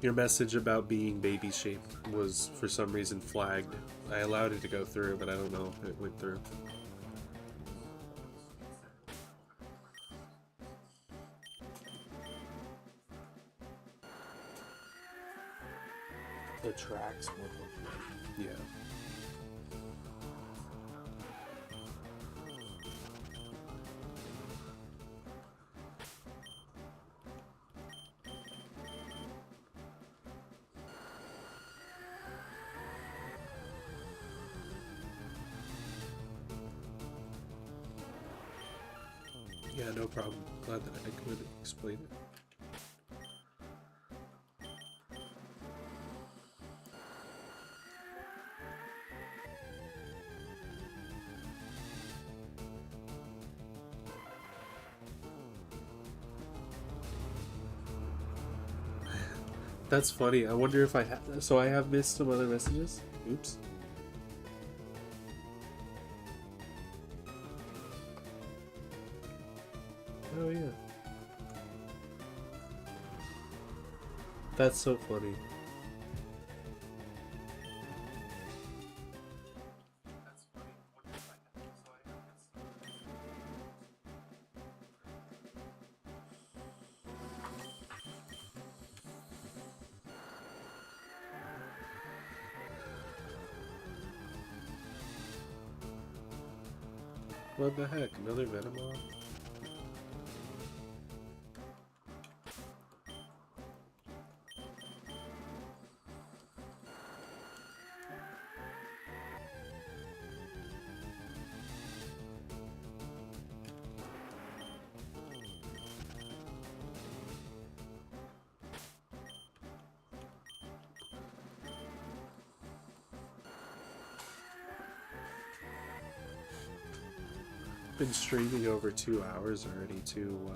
Your message about being baby-shaped was, for some reason, flagged. I allowed it to go through, but I don't know if it went through. Attracts more Pokemon. Yeah. Yeah, no problem. Glad that I could explain it. That's funny. I wonder if I have... So I have missed some other messages? Oops. Oh, yeah. That's so funny. What the heck? Another Venomoth? Been streaming over 2 hours already too. Wow.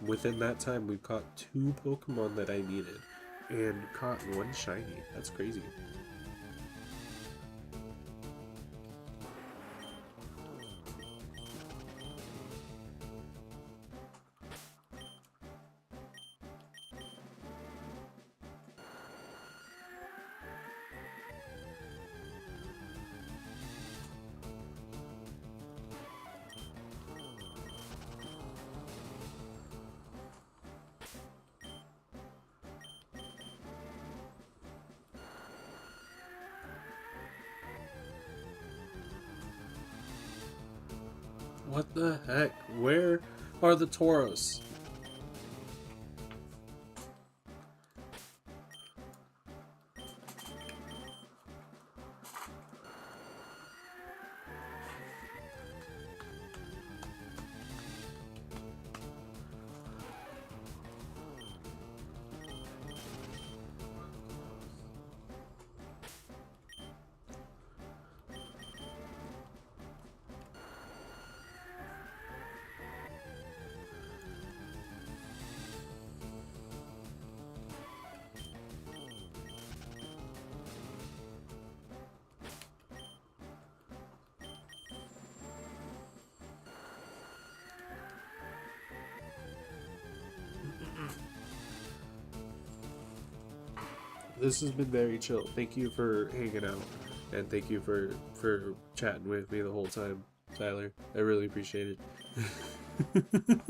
Within that time, we caught 2 Pokemon that I needed, and caught 1 shiny. That's crazy. What the heck? Where are the Tauros? this has been very chill. Thank you for hanging out, and thank you for chatting with me the whole time, Tyler. I really appreciate it.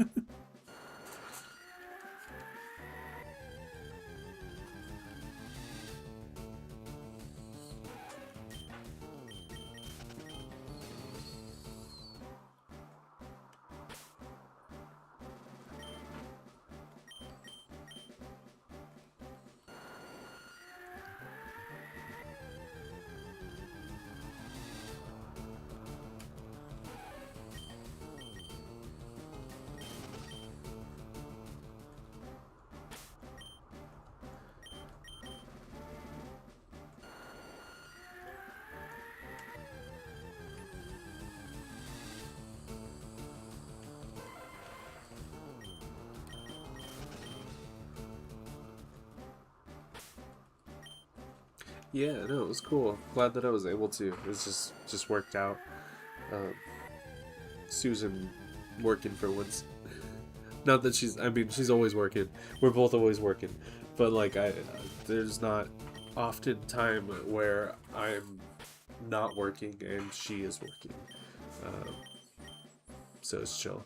Yeah, no, it was cool. Glad that I was able to. It's just worked out. Um, Susan working for once. Not that she's. I mean, she's always working. We're both always working, but like there's not often time where I'm not working and she is working. Um, so it's chill.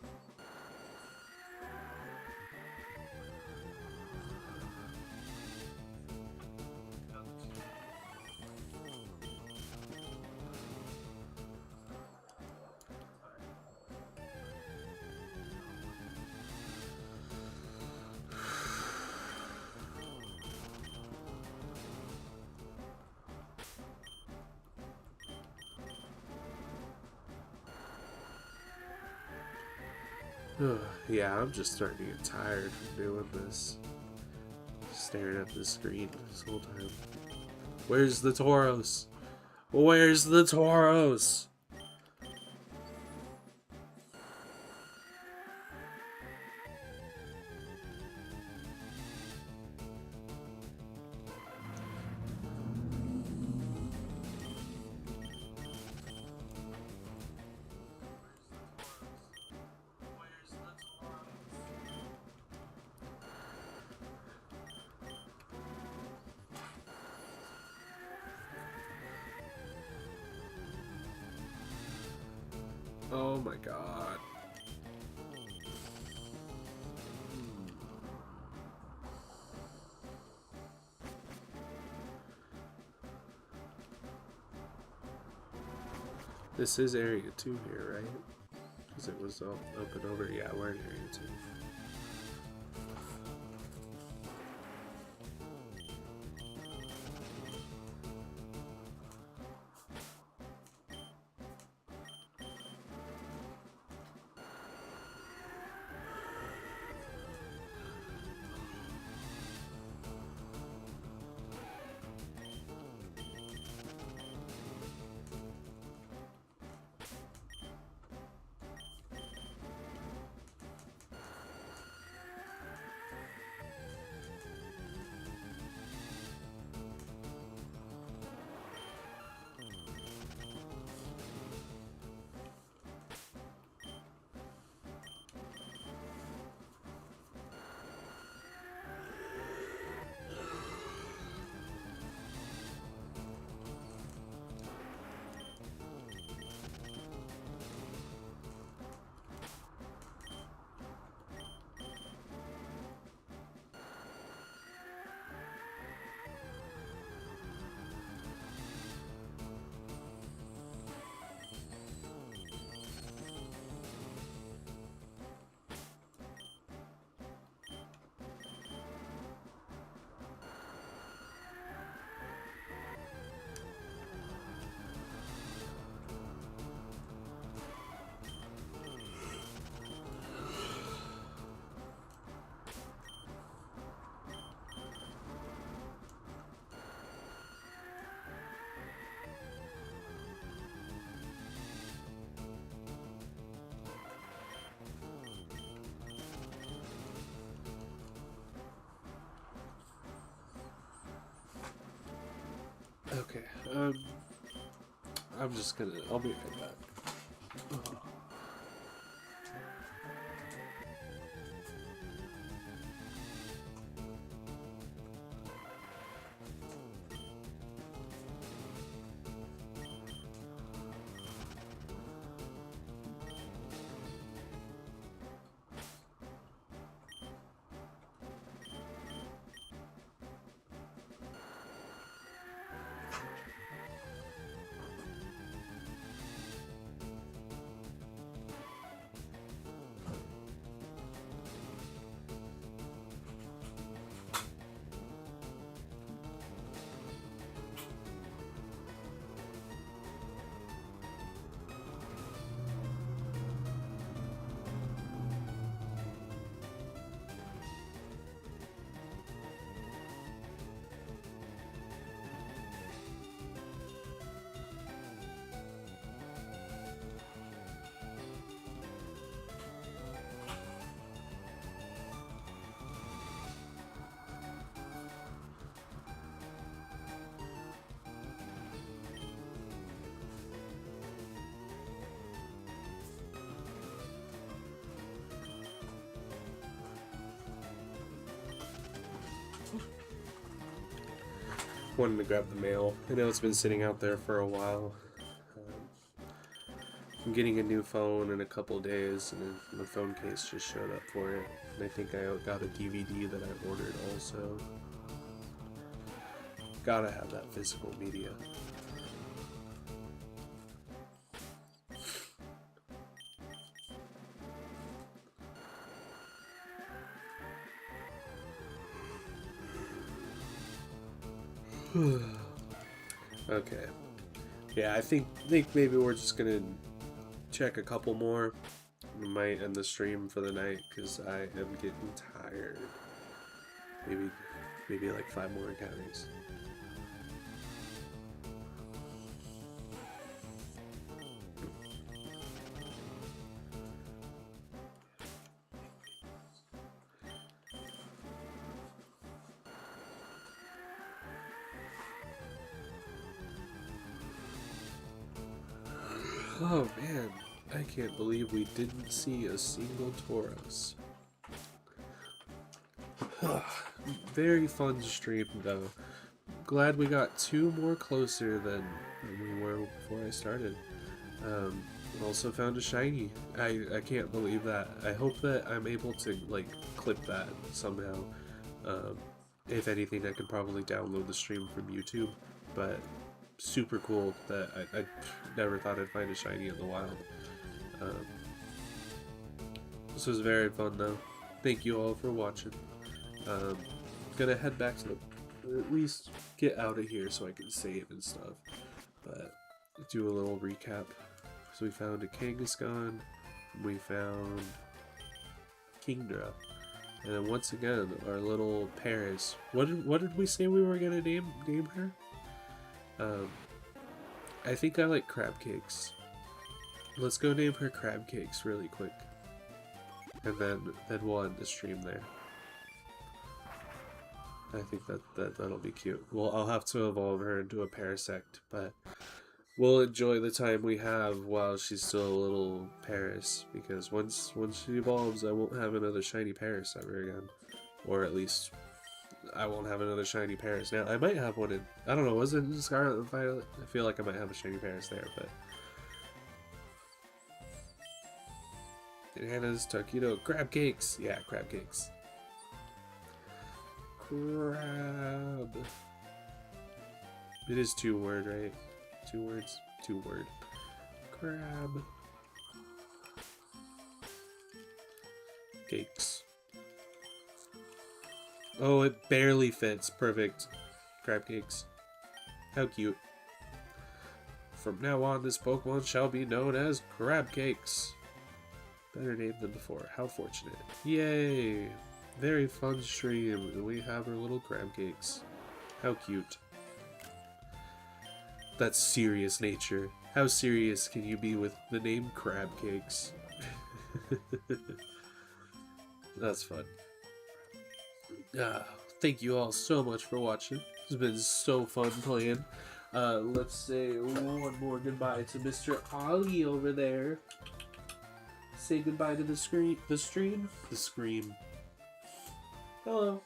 Yeah, I'm just starting to get tired from doing this. Staring at the screen this whole time. Where's the Tauros? Where's the Tauros? Oh my god. This is Area 2 here, right? Because it was all up and over. Yeah, we're in Area 2. Okay, I'm just gonna. I'll be right back. wanted to grab the mail. I know it's been sitting out there for a while. I'm getting a new phone in a couple days, and the phone case just showed up for it. And I think I got a DVD that I ordered also. Gotta have that physical media. Okay. Yeah, I think maybe we're just gonna check a couple more. We might end the stream for the night because I am getting tired. Maybe like 5 more encounters. Oh man, I can't believe we didn't see a single Tauros. Very fun stream though. Glad we got 2 more closer than we were before I started. Also found a shiny. I can't believe that. I hope that I'm able to like clip that somehow. If anything, I could probably download the stream from YouTube, but super cool that I never thought I'd find a shiny in the wild. This was very fun though. Thank you all for watching. Gonna head back to at least get out of here so I can save and stuff, but do a little recap. So we found a Kangaskhan, we found Kingdra, and then once again our little Paris. What did we say we were gonna name her? I think I like crab cakes. Let's go name her crab cakes really quick, and then we'll end the stream there. I think that'll be cute. Well, I'll have to evolve her into a Parasect, but we'll enjoy the time we have while she's still a little Paris, because once she evolves, I won't have another shiny Paris ever again, or at least I won't have another shiny Paris. Now I might have one in, I don't know, was it in Scarlet and Violet? I feel like I might have a shiny Paris there, but Hannah's Taquito crab cakes. Yeah, crab cakes. Crab. It is 2 word, right? 2 words? 2 word. Crab. Cakes. Oh, it barely fits. Perfect. Crab cakes. How cute. From now on, this Pokemon shall be known as Crab Cakes. Better name than before. How fortunate. Yay! Very fun stream, and we have our little crab cakes. How cute. That's serious nature. How serious can you be with the name crab cakes? That's fun. Thank you all so much for watching. It's been so fun playing. Let's say one more goodbye to Mr. Ollie over there. Say goodbye to the screen. The stream? The scream. Hello.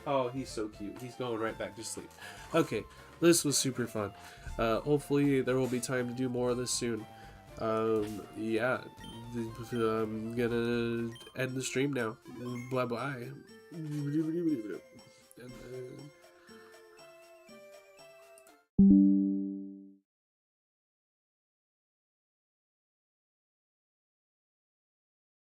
Oh, he's so cute. He's going right back to sleep. Okay, this was super fun. Hopefully there will be time to do more of this soon. Yeah, I'm gonna end the stream now. Bye bye. And,